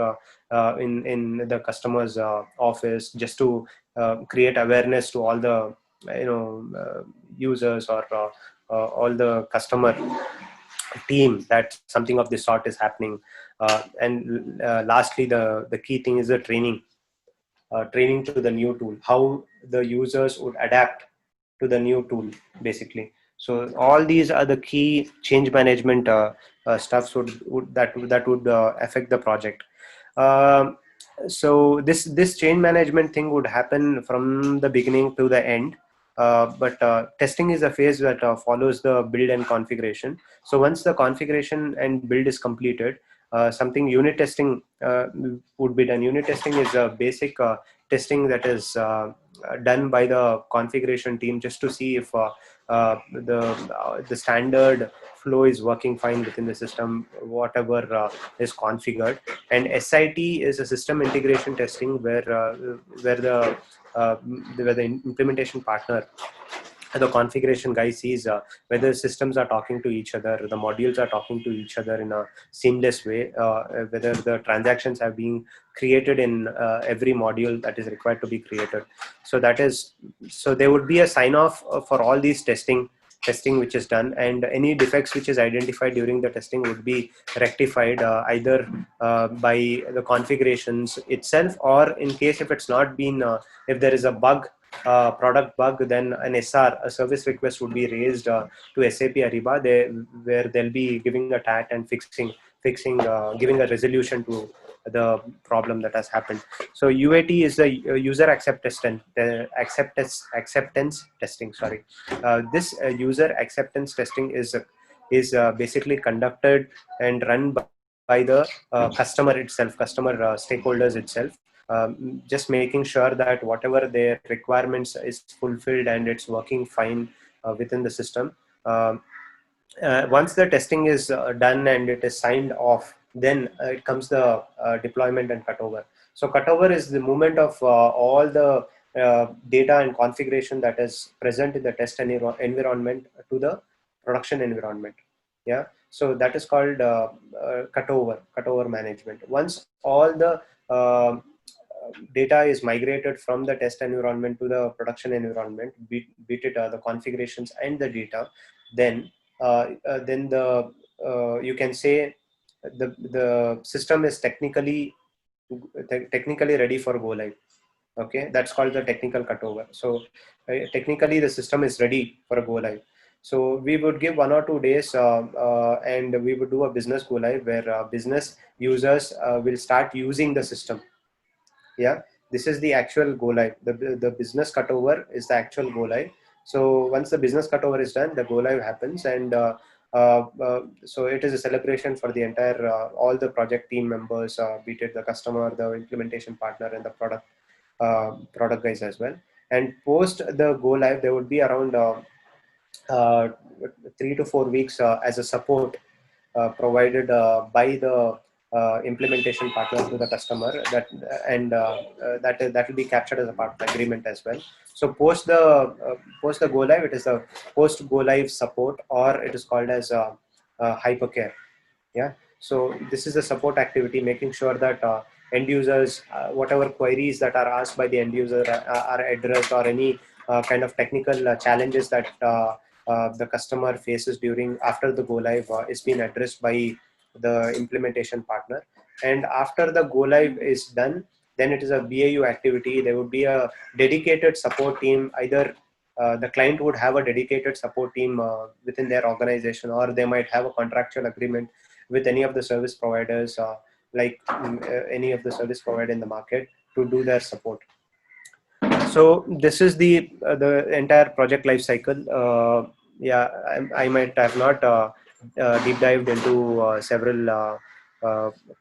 in the customer's office, just to create awareness to all the users, or all the customer team, that something of this sort is happening. And lastly, the key thing is the training to the new tool, how the users would adapt to the new tool, basically. So all these are the key change management stuffs that would affect the project. Um, so this change management thing would happen from the beginning to the end. But testing is a phase that follows the build and configuration. So once the configuration and build is completed, something unit testing would be done. Unit testing is a basic testing that is done by the configuration team, just to see if the standard flow is working fine within the system, whatever is configured. And SIT is a system integration testing, where the implementation partner, the configuration guy, sees whether systems are talking to each other, the modules are talking to each other in a seamless way, whether the transactions have been created in every module that is required to be created. So there would be a sign off for all these testing which is done, and any defects which is identified during the testing would be rectified, either by the configurations itself, or in case if it's not been if there is a bug, product bug, then an SR, a service request, would be raised to SAP Ariba, where they'll be giving a TAT and giving a resolution to the problem that has happened. So UAT is the user acceptance testing. Sorry, this user acceptance testing is basically conducted and run by the customer stakeholders itself. Just making sure that whatever their requirements is fulfilled and it's working fine within the system. Once the testing is done and it is signed off, then it comes the deployment and cutover. So cutover is the movement of all the data and configuration that is present in the test environment to the production environment. Yeah, so that is called cutover management. Once all the data is migrated from the test environment to the production environment, be it the configurations and the data, then you can say the system is technically ready for go live. Okay, that's called the technical cutover. So technically the system is ready for a go live. So we would give 1 or 2 days and we would do a business go live, where business users will start using the system. Yeah, this is the actual go live. The business cutover is the actual go live. So once the business cutover is done, the go live happens, and so it is a celebration for the entire all the project team members, be it the customer, the implementation partner, and the product guys as well. And post the go live, there would be around 3 to 4 weeks as a support provided by the implementation partner to the customer, that will be captured as a part of the agreement as well. So post the go live, it is a post go live support, or it is called as hypercare. Yeah, so this is the support activity, making sure that end users, whatever queries that are asked by the end user are addressed, or any kind of technical challenges that the customer faces after the go live is being addressed by the implementation partner. And after the go live is done, then it is a BAU activity. There would be a dedicated support team. Either the client would have a dedicated support team within their organization, or they might have a contractual agreement with any of the service providers, any of the service provider in the market, to do their support. So this is the entire project life cycle. Yeah, I might have not deep dived into several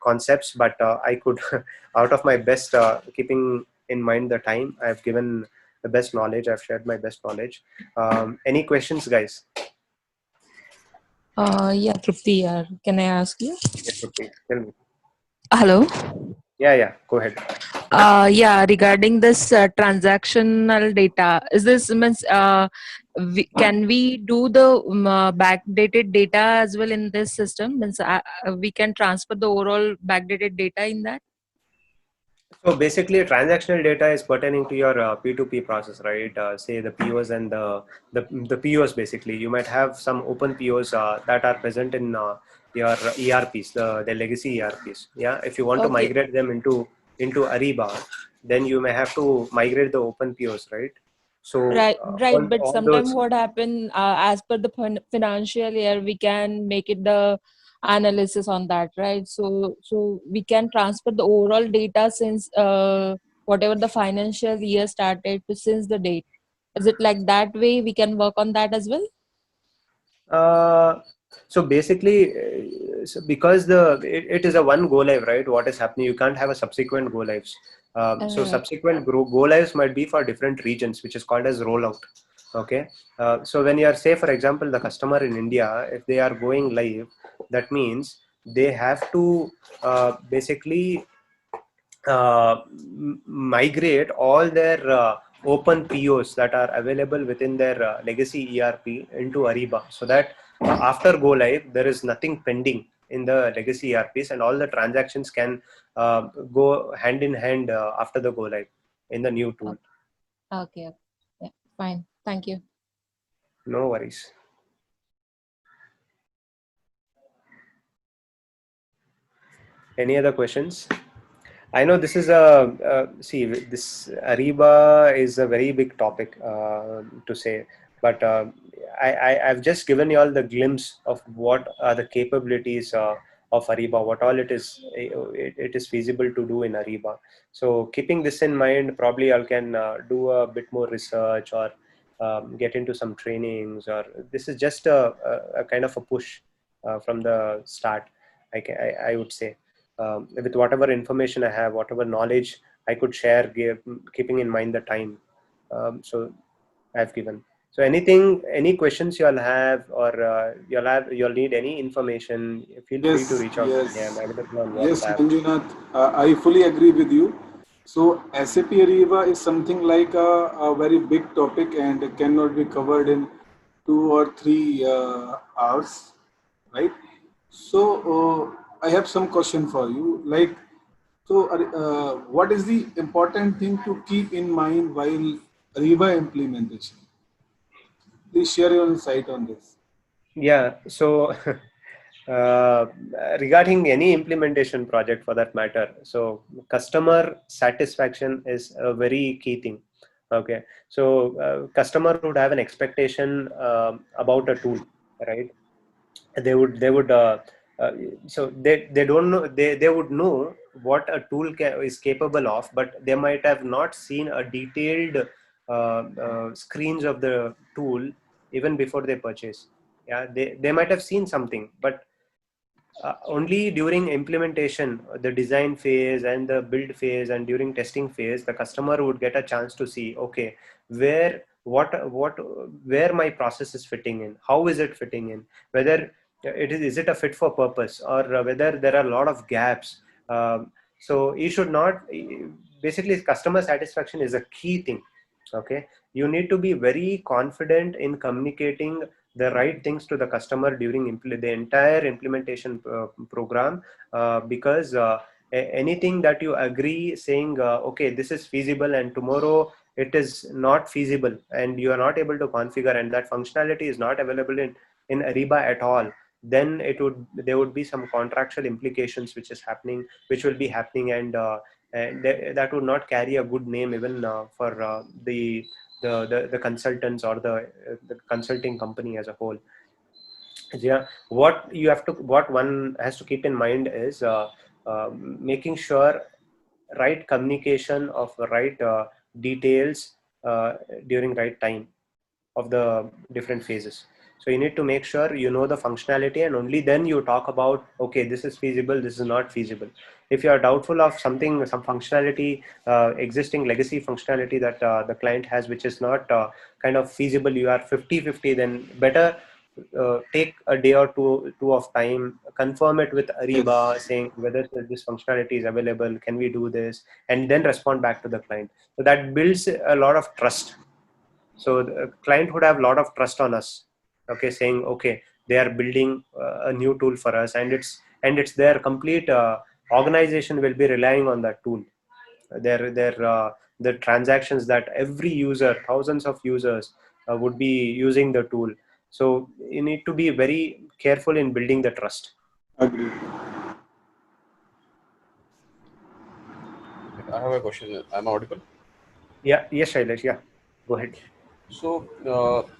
concepts, but I could, out of my best, keeping in mind the time, I've given the best knowledge. I've shared my best knowledge. Any questions, guys? Yeah, Trupti, can I ask you? Yes, okay. Tell me. Hello. Yeah, go ahead. Yeah, regarding this transactional data, is this means can we do the backdated data as well in this system? Means we can transfer the overall backdated data in that. So basically, transactional data is pertaining to your P2P process, right? Say the POs and the POs. Basically, you might have some open POs that are present in your ERPs, the legacy ERPs. Yeah, if you want to Okay. migrate them into Ariba, then you may have to migrate the open POs, right? So Right, right. But all sometimes those. what happen as per the financial year, we can make it the analysis on that, right? So we can transfer the overall data since whatever the financial year started to since the date. Is it like that way we can work on that as well? So basically, so because it is a one go live, right? What is happening? You can't have a subsequent go lives. So Right. subsequent go lives might be for different regions, which is called as rollout. Okay. So when you are, say, for example, the customer in India, if they are going live, that means they have to basically migrate all their open POs that are available within their legacy ERP into Ariba, so that after go live there is nothing pending in the legacy ERPs, and all the transactions can go hand in hand after the go live in the new tool. Okay. Okay. Yeah. Fine. Thank you. No worries. Any other questions? I know this is see, this Ariba is a very big topic to say, but I've just given you all the glimpse of what are the capabilities of Ariba, what all it is feasible to do in Ariba. So keeping this in mind, probably I can do a bit more research or get into some trainings, or this is just a kind of a push from the start, I would say. With whatever information I have, whatever knowledge I could share, keeping in mind the time. So I've given. So any questions you all have, or you'll need any information, feel free to Yes, reach out to me. I'm yes, available on yes, WhatsApp. Manjunath. I fully agree with you. So SAP Ariba is something like a very big topic and cannot be covered in 2 or 3 hours, right? So I have some question for you. Like, so what is the important thing to keep in mind while Ariba implementation? Please share your insight on this. Yeah. So uh, regarding any implementation project for that matter, so customer satisfaction is a very key thing. Okay. So customer would have an expectation about a tool, right? They would uh, so they don't know, they would know what a tool is capable of, but they might have not seen a detailed screens of the tool even before they purchase. Yeah, they might have seen something, but only during implementation, the design phase and the build phase and during testing phase, the customer would get a chance to see, okay, where what where my process is fitting in, how is it fitting in, whether is it a fit for purpose, or whether there are a lot of gaps. So you should not, basically customer satisfaction is a key thing. Okay, you need to be very confident in communicating the right things to the customer during the entire implementation program, because anything that you agree saying, okay, this is feasible, and tomorrow it is not feasible and you are not able to configure, and that functionality is not available in Ariba at all, then there would be some contractual implications which will be happening, and that would not carry a good name even for the consultants or the consulting company as a whole. Yeah, what one has to keep in mind is making sure right communication of right details during right time of the different phases. So you need to make sure you know the functionality, and only then you talk about, okay, this is feasible, this is not feasible. If you are doubtful of something, some functionality, existing legacy functionality that the client has, which is not kind of feasible, you are 50-50, then better take a day or two of time, confirm it with Ariba, saying whether this functionality is available, can we do this, and then respond back to the client. So that builds a lot of trust. So the client would have a lot of trust on us, okay, saying okay, they are building a new tool for us, and it's their complete organization will be relying on that tool. The transactions that every user, thousands of users would be using the tool. So you need to be very careful in building the trust. Agree. I have a question. Am I audible? Yeah, yes, Shailesh, yeah, go ahead. So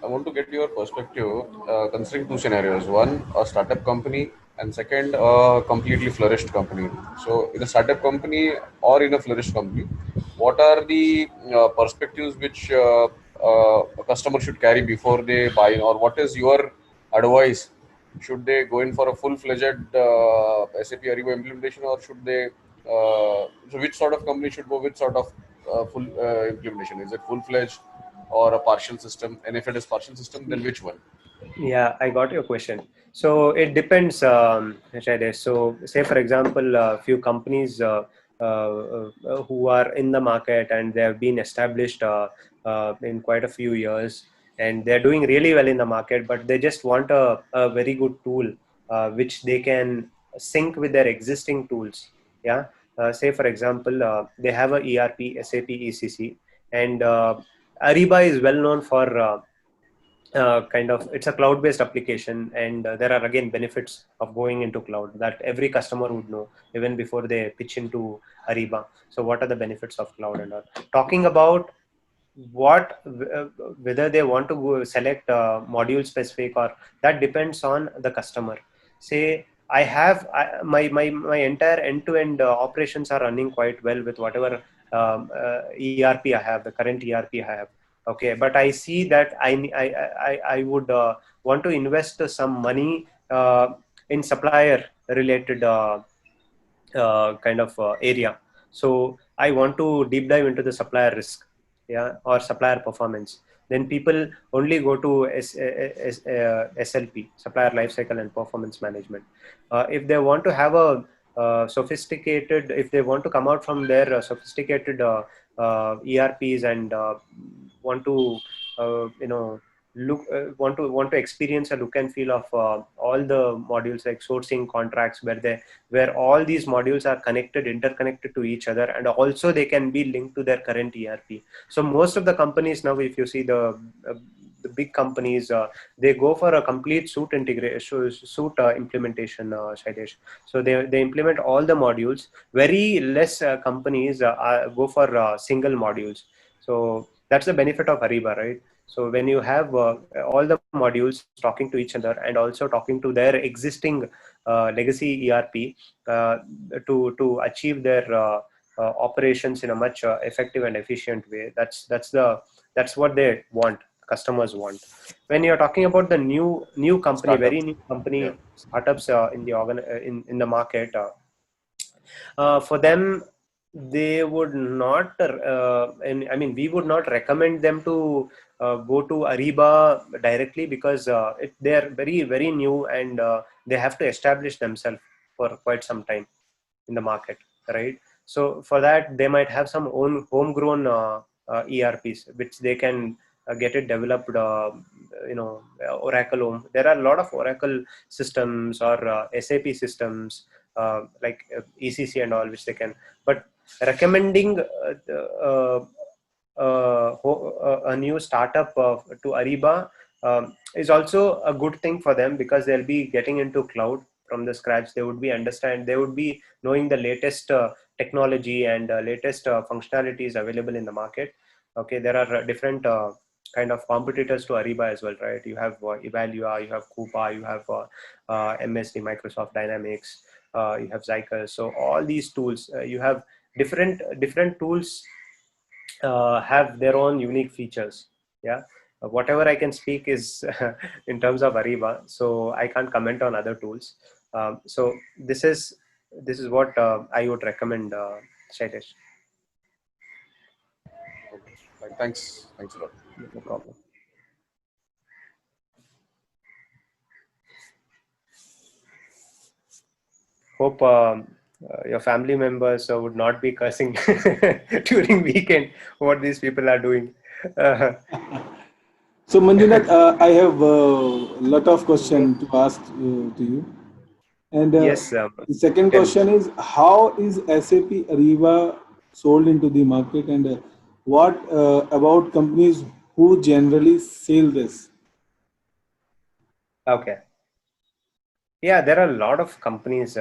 I want to get your perspective considering two scenarios. One, a startup company, and second, a completely flourished company. So in a startup company or in a flourished company, what are the perspectives which a customer should carry before they buy in, or what is your advice? Should they go in for a full-fledged SAP Ariba implementation, or should they? So which sort of company should go with sort of full implementation? Is it full-fledged or a partial system? And if it is partial system, then which one? Yeah, I got your question. So it depends, Shailesh. So say for example, a few companies who are in the market and they have been established in quite a few years, and they're doing really well in the market, but they just want a very good tool which they can sync with their existing tools. Yeah. Say for example, they have a ERP, SAP ECC, and Ariba is well known for kind of, it's a cloud-based application, and there are again benefits of going into cloud that every customer would know even before they pitch into Ariba. So what are the benefits of cloud and all? Talking about what whether they want to go select module specific, or that depends on the customer. Say my entire end-to-end operations are running quite well with whatever ERP I have, the current ERP I have. Okay, but I see that I would want to invest some money in supplier related kind of area. So I want to deep dive into the supplier risk, yeah, or supplier performance. Then people only go to SLP, supplier lifecycle and performance management. If they want to have a sophisticated, if they want to come out from their sophisticated ERPs and want to want to experience a look and feel of all the modules like sourcing, contracts, where all these modules are interconnected to each other, and also they can be linked to their current ERP. So most of the companies now, if you see the big companies, they go for a complete suite implementation, Shailesh. So they implement all the modules. Very less companies go for single modules. So that's the benefit of Ariba, right? So when you have all the modules talking to each other and also talking to their existing legacy ERP to achieve their operations in a much effective and efficient way, that's what they want. Customers want. When you're talking about the new company, Startup. very new company, Yeah. startups in the market, for them, they would not, and I mean, we would not recommend them to go to Ariba directly, because they are very, very new, and they have to establish themselves for quite some time in the market, right? So for that, they might have some own homegrown ERPs, which they can get it developed, Oracle. There are a lot of Oracle systems or SAP systems like ECC and all, which they can. But recommending a new startup to Ariba is also a good thing for them, because they'll be getting into cloud from the scratch. They would be knowing the latest technology and latest functionalities available in the market. Okay, there are different kind of competitors to Ariba as well, right? You have Evalua, you have Coupa, you have MSD, Microsoft Dynamics, you have Zycus. So all these tools, you have different tools have their own unique features. Yeah. Whatever I can speak is in terms of Ariba, so I can't comment on other tools. So this is what I would recommend, Shailesh. Okay. Thanks a lot. No problem. hope your family members would not be cursing during weekend what these people are doing. Uh, So Manjunath, I have a lot of questions to ask to you. And yes, the second tell me. question is, how is SAP Ariba sold into the market, and what about companies who generally sell this? Okay. Yeah, there are a lot of companies,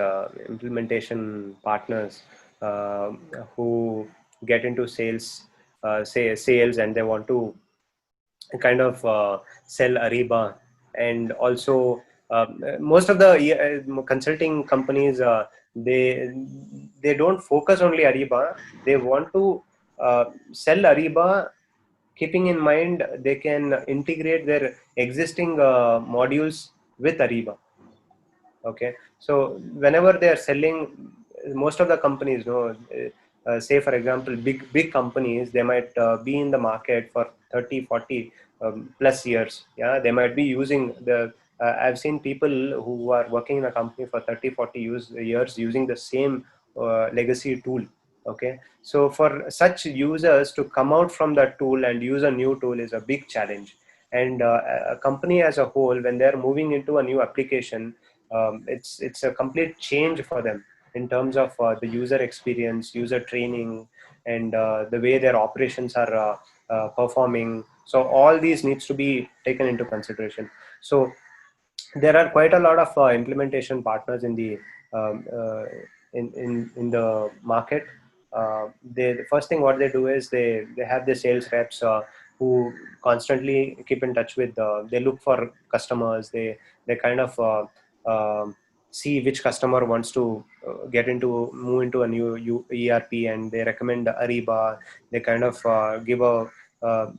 implementation partners, uh, who get into sales, and they want to kind of sell Ariba, and also most of the consulting companies, they don't focus only Ariba. They want to sell Ariba, keeping in mind they can integrate their existing modules with Ariba. Okay, so whenever they are selling, most of the companies, say for example, big companies, they might be in the market for 30, 40 plus years. Yeah, they might be using the I've seen people who are working in a company for 30, 40 years using the same legacy tool. Okay, so for such users to come out from that tool and use a new tool is a big challenge. And a company as a whole, when they're moving into a new application, it's a complete change for them in terms of the user experience, user training, and the way their operations are performing. So all these needs to be taken into consideration. So there are quite a lot of implementation partners in the in the market. The first thing what they do is they have the sales reps who constantly keep in touch with. They look for customers. They kind of see which customer wants to move into a new ERP, and they recommend Ariba. They kind of give a uh,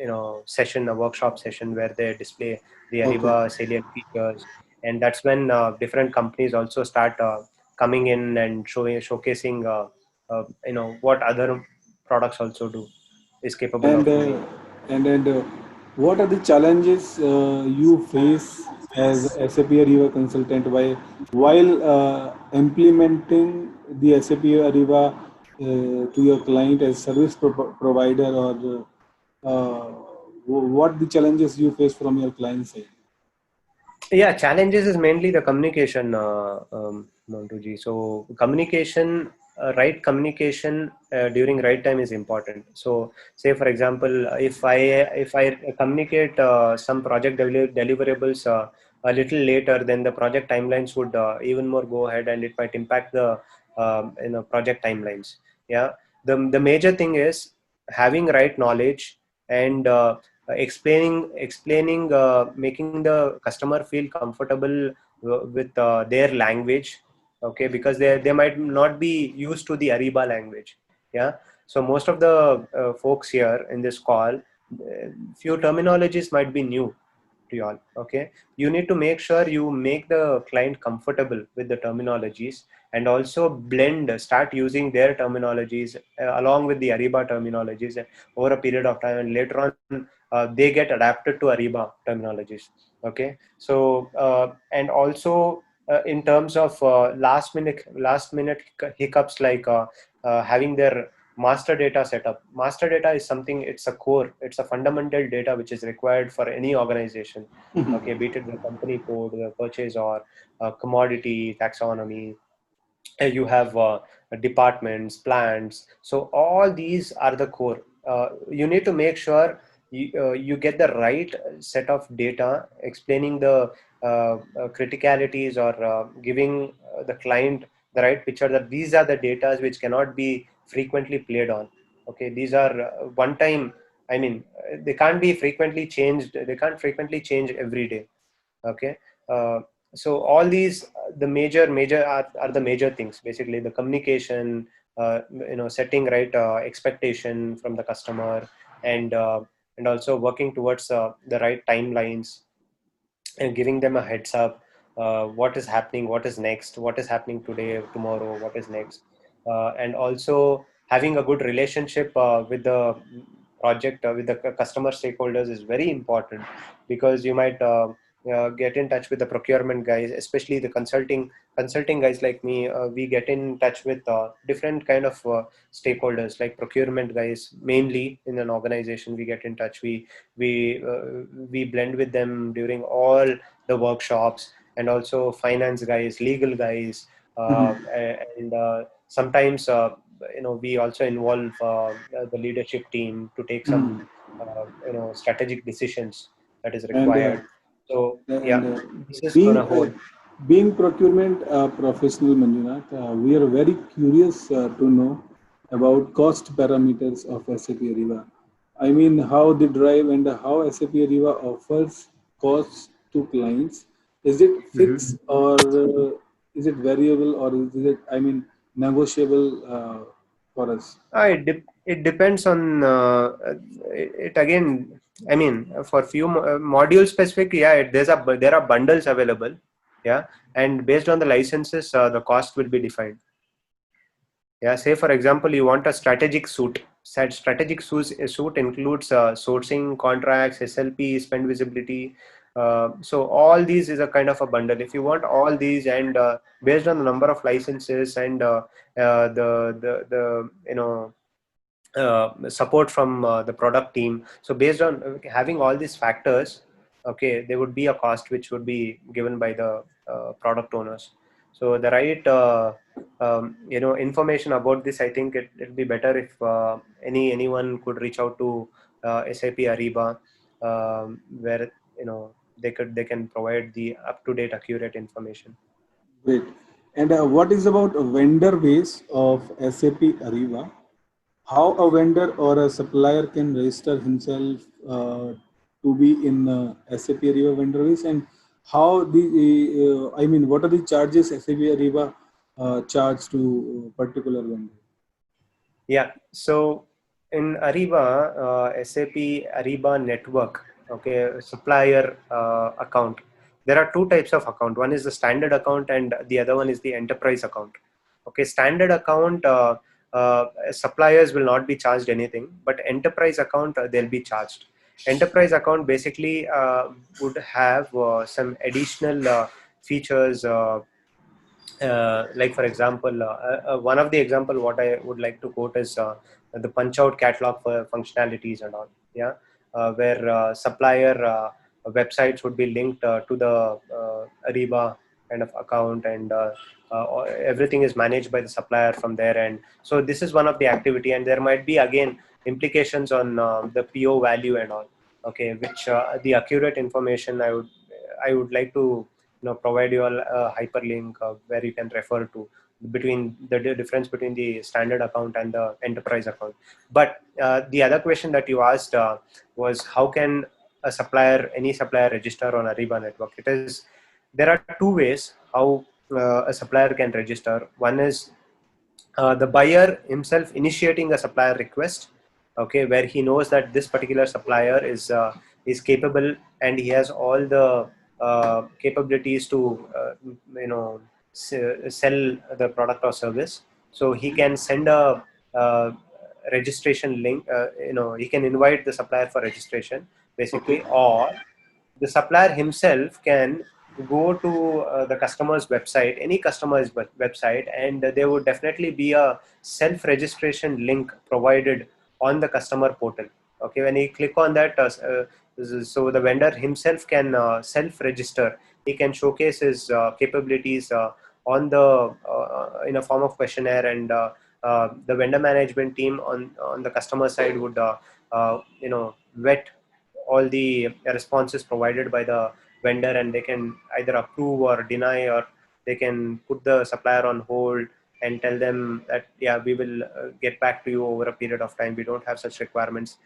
a workshop session where they display the Okay. Ariba salient features, and that's when different companies also start coming in and showcasing what other products also do is capable And of doing. what are the challenges you face as SAP Ariba consultant while implementing the SAP Ariba to your client as service provider, or what the challenges you face from your client side? Yeah, challenges is mainly the communication, Montuji. So communication, right communication during right time is important. So say for example, if I communicate some project deliverables a little later, then the project timelines would even more go ahead, and it might impact the project timelines. Yeah, the major thing is having right knowledge, and explaining making the customer feel comfortable with their language. Okay, because they might not be used to the Ariba language. Yeah, so most of the folks here in this call, few terminologies might be new to you all. Okay, you need to make sure you make the client comfortable with the terminologies, and also start using their terminologies along with the Ariba terminologies over a period of time, and later on they get adapted to Ariba terminologies. Okay, so and also in terms of last minute hiccups, like having their master data setup. Master data is something, it's a core, it's a fundamental data which is required for any organization. Okay, be it the company code, the purchase, or commodity taxonomy. You have departments, plants. So all these are the core. You need to make sure you get the right set of data explaining the criticalities, or giving the client the right picture that these are the data which cannot be frequently played on. Okay, these are one time, I mean, they can't be frequently changed, they can't frequently change every day. Okay, uh, so all these the major are the major things, basically the communication, setting right expectation from the customer, and also working towards the right timelines, and giving them a heads up, what is happening, what is next, what is happening today, tomorrow, what is next, and also having a good relationship with the project, with the customer stakeholders is very important, because you might get in touch with the procurement guys, especially the consulting guys like me. We get in touch with different kind of stakeholders, like procurement guys mainly in an organization. We get in touch. We blend with them during all the workshops, and also finance guys, legal guys, and sometimes we also involve the leadership team to take some strategic decisions that is And required. So and yeah, this is on being a whole. being procurement professional, Manjunath, we are very curious to know about cost parameters of SAP Ariba. I mean, how they drive and how SAP Ariba offers costs to clients. Is it Mhm. fixed or is it variable or is it, I mean, negotiable for us? It depends on it again. I mean, for few module specific, yeah, there are bundles available, yeah, and based on the licenses, the cost will be defined. Yeah, say for example, you want a strategic suite. Strategic suite includes sourcing, contracts, SLP, spend visibility. So all these is a kind of a bundle. If you want all these, and based on the number of licenses and the support from the product team. So based on having all these factors, okay, there would be a cost which would be given by the product owners. So the right information about this, I think it'd be better if anyone could reach out to SAP Ariba, where they can provide the up to date accurate information. Great. And what is about a vendor base of SAP Ariba? How a vendor or a supplier can register himself to be in SAP Ariba vendor base, and how I mean, what are the charges SAP Ariba charge to a particular vendor? Yeah. So in Ariba, SAP Ariba network, okay, supplier account. There are two types of account. One is the standard account, and the other one is the enterprise account. Okay, standard account, suppliers will not be charged anything, but enterprise account, they'll be charged. Enterprise account basically would have some additional features. Like for example, one of the example what I would like to quote is the punch out catalog for functionalities and all. Yeah, where supplier websites would be linked to the Ariba kind of account, and everything is managed by the supplier from there. And so this is one of the activity, and there might be again implications on the PO value and all. Okay, which the accurate information I would like to provide you a hyperlink where you can refer to between the difference between the standard account and the enterprise account. But the other question that you asked was, how can any supplier register on Ariba network? There are two ways how a supplier can register. One is the buyer himself initiating a supplier request, okay, where he knows that this particular supplier is capable, and he has all the capabilities to sell the product or service. So he can send a registration link. He can invite the supplier for registration basically, or the supplier himself can go to the customer's website, any customer's website, and there would definitely be a self-registration link provided on the customer portal. Okay, when you click on that, so the vendor himself can self-register. He can showcase his capabilities on the in a form of questionnaire, and the vendor management team on the customer side would vet all the responses provided by the vendor, and they can either approve or deny, or they can put the supplier on hold and tell them that, yeah, we will get back to you over a period of time. We don't have such requirements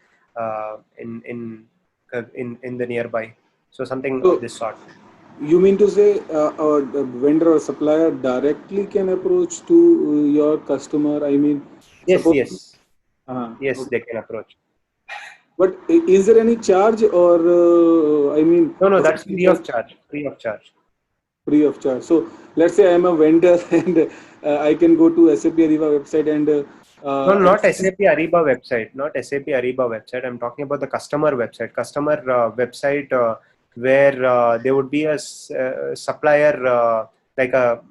in the nearby. So something of So this sort. you mean to say a vendor or supplier directly can approach to your customer? I mean, Yes, suppose. yes, yes, Okay. they can approach. But is there any charge or I mean, No, that's SAP free does of charge. Free of charge. free of charge? So let's say I'm a vendor and I can go to SAP Ariba website and No, not access. SAP Ariba website. Not SAP Ariba website. I'm talking about the customer website. Customer website where there would be a supplier, like a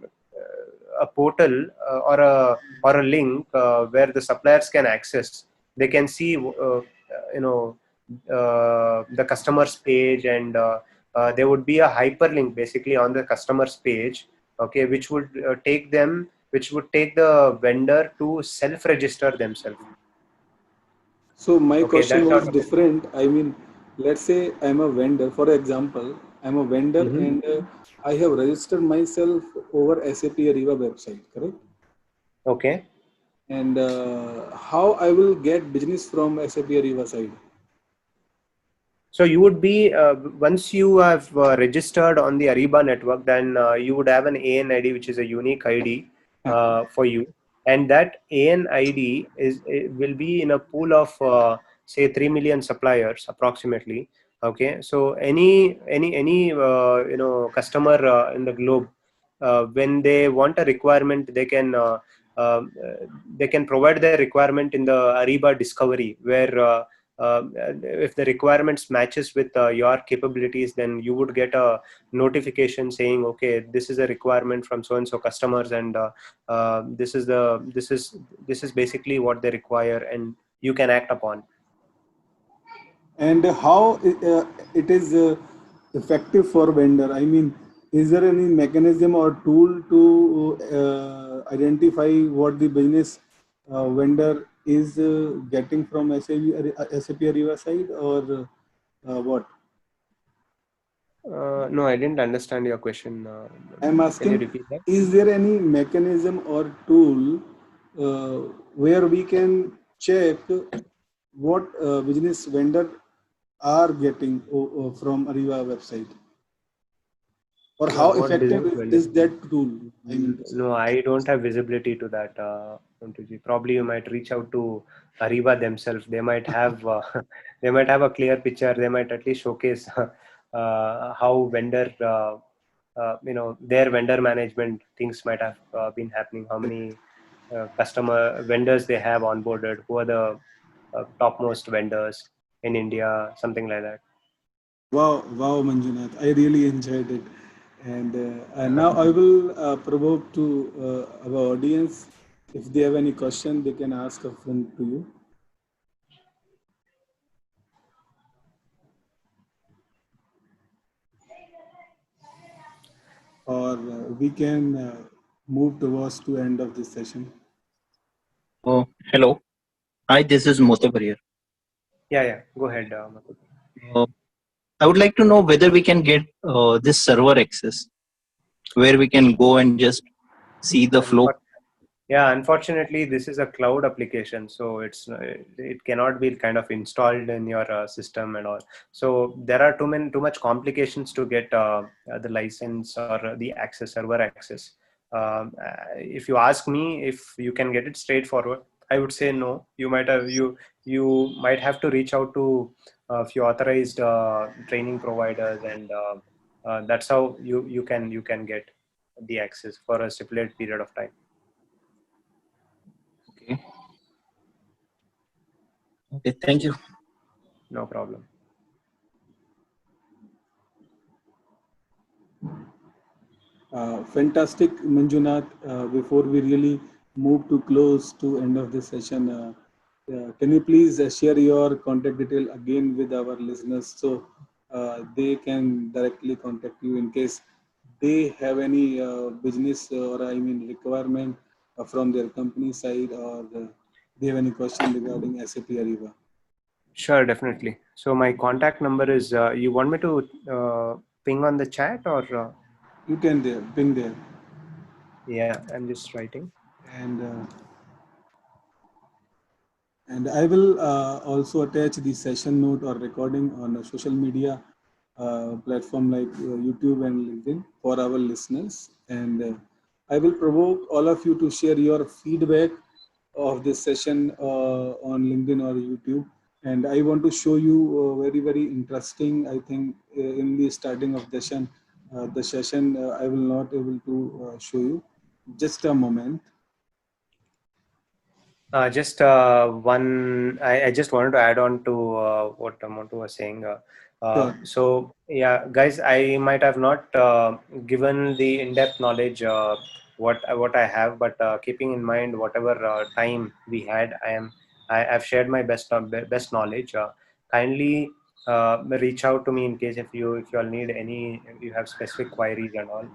portal, or a link where the suppliers can access. They can see you know the customer's page, and there would be a hyperlink basically on the customer's page, okay, which would take the vendor to self register themselves. So my Okay, question that was sort of. different. I mean, let's say I'm a vendor. For example, I'm a vendor Mhm. and I have registered myself over SAP Ariba website, correct? Okay. And how I will get business from SAP Ariba side? So you would be, once you have registered on the Ariba network, then you would have an AN ID, which is a unique ID for you, and that AN ID will be in a pool of say 3 million suppliers approximately. Okay, so any customer in the globe, when they want a requirement, uh, they can provide their requirement in the Ariba Discovery, where if the requirements matches with your capabilities, then you would get a notification saying, okay, this is a requirement from so and so customers, and this is basically what they require, and you can act upon. And how it is effective for vendor? I mean, is there any mechanism or tool to identify what the business vendor is getting from SAP Ariba side, or what? No, I didn't understand your question. I'm Can you asking, repeat that? is there any mechanism or tool where we can check what business vendor are getting from Ariba website, or how What effective business vendor? is that tool? I mean to say. No, I don't have visibility to that. Montuji. Probably you might reach out to Ariba themselves. They might have they might have a clear picture. They might at least showcase how vendor their vendor management things might have been happening. How many customer vendors they have onboarded? Who are the topmost vendors in India? Something like that. Wow, wow, Manjunath, I really enjoyed it, and now I will provoke to our audience. If they have any question, they can ask upfront to you. Or we can move towards to end of this session. Oh, hello. Hi, this is Motabar here. Yeah. Go ahead, Makut. Uh, I would like to know whether we can get this server access where we can go and just see the flow. Yeah, unfortunately, this is a cloud application, so it cannot be kind of installed in your system and all. So there are too much complications to get the license or the access, server access. If you ask me if you can get it straightforward, I would say no. You might have to reach out to a few authorized training providers, and that's how you can get the access for a stipulated period of time. Okay. Okay, thank you. No problem. Fantastic, Manjunath. Before we really move to close to end of this session, can you please share your contact detail again with our listeners, so they can directly contact you in case they have any business or I mean requirement from their company side, or they have any question regarding SAP Ariba. Sure, definitely. So my contact number is, you want me to ping on the chat, or? You can there, ping there. Yeah, I'm just writing. And I will also attach the session note or recording on a social media platform like YouTube and LinkedIn for our listeners. And I will provoke all of you to share your feedback of this session on LinkedIn or YouTube. And I want to show you very, very interesting, I think, in the starting of the session, I will not able to show you. Just a moment. Just one. I just wanted to add on to what Montu was saying. So yeah, guys, I might have not given the in-depth knowledge what I have, but keeping in mind whatever time we had, I've shared my best knowledge. Kindly reach out to me in case if you all need any, if you have specific queries and all.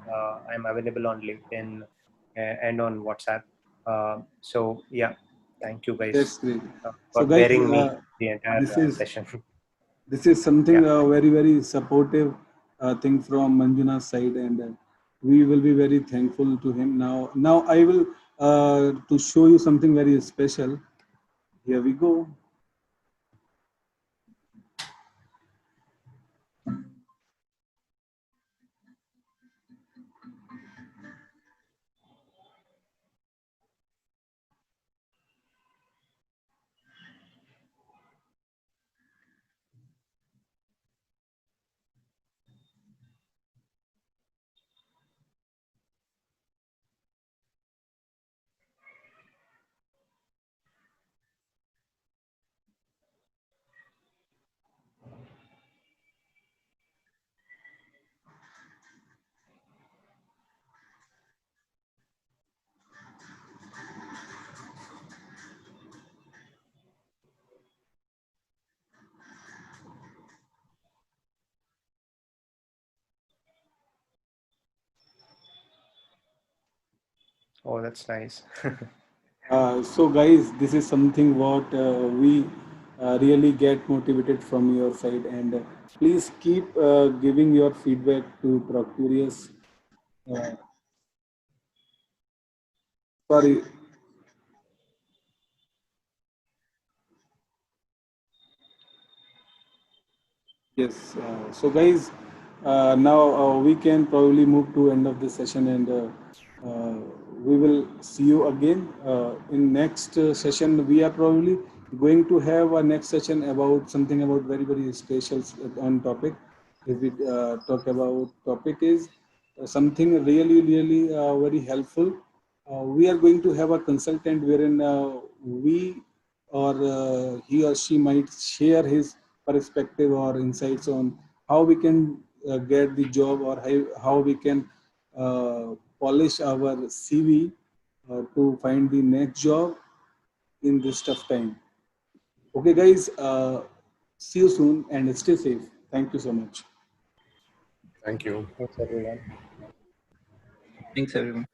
I'm available on LinkedIn and on WhatsApp. So yeah, thank you guys That's great. for So guys, bearing me the entire this is session. this is something Yeah. very supportive thing from Manjuna's side, and we will be very thankful to him. Now I will to show you something very special. Here we go. Oh, that's nice. So guys, this is something what we really get motivated from your side, and please keep giving your feedback to Procurious. Uh, Sorry, yes. So guys, now we can probably move to end of the session, and uh, we will see you again in next session. We are probably going to have a next session about something about very special on topic. If we talk about topic is something really very helpful. We are going to have a consultant wherein we or he or she might share his perspective or insights on how we can get the job, or how we can polish our CV to find the next job in this tough time. Okay, guys, see you soon and stay safe. Thank you so much. Thank you. Thanks, everyone. Thanks, everyone.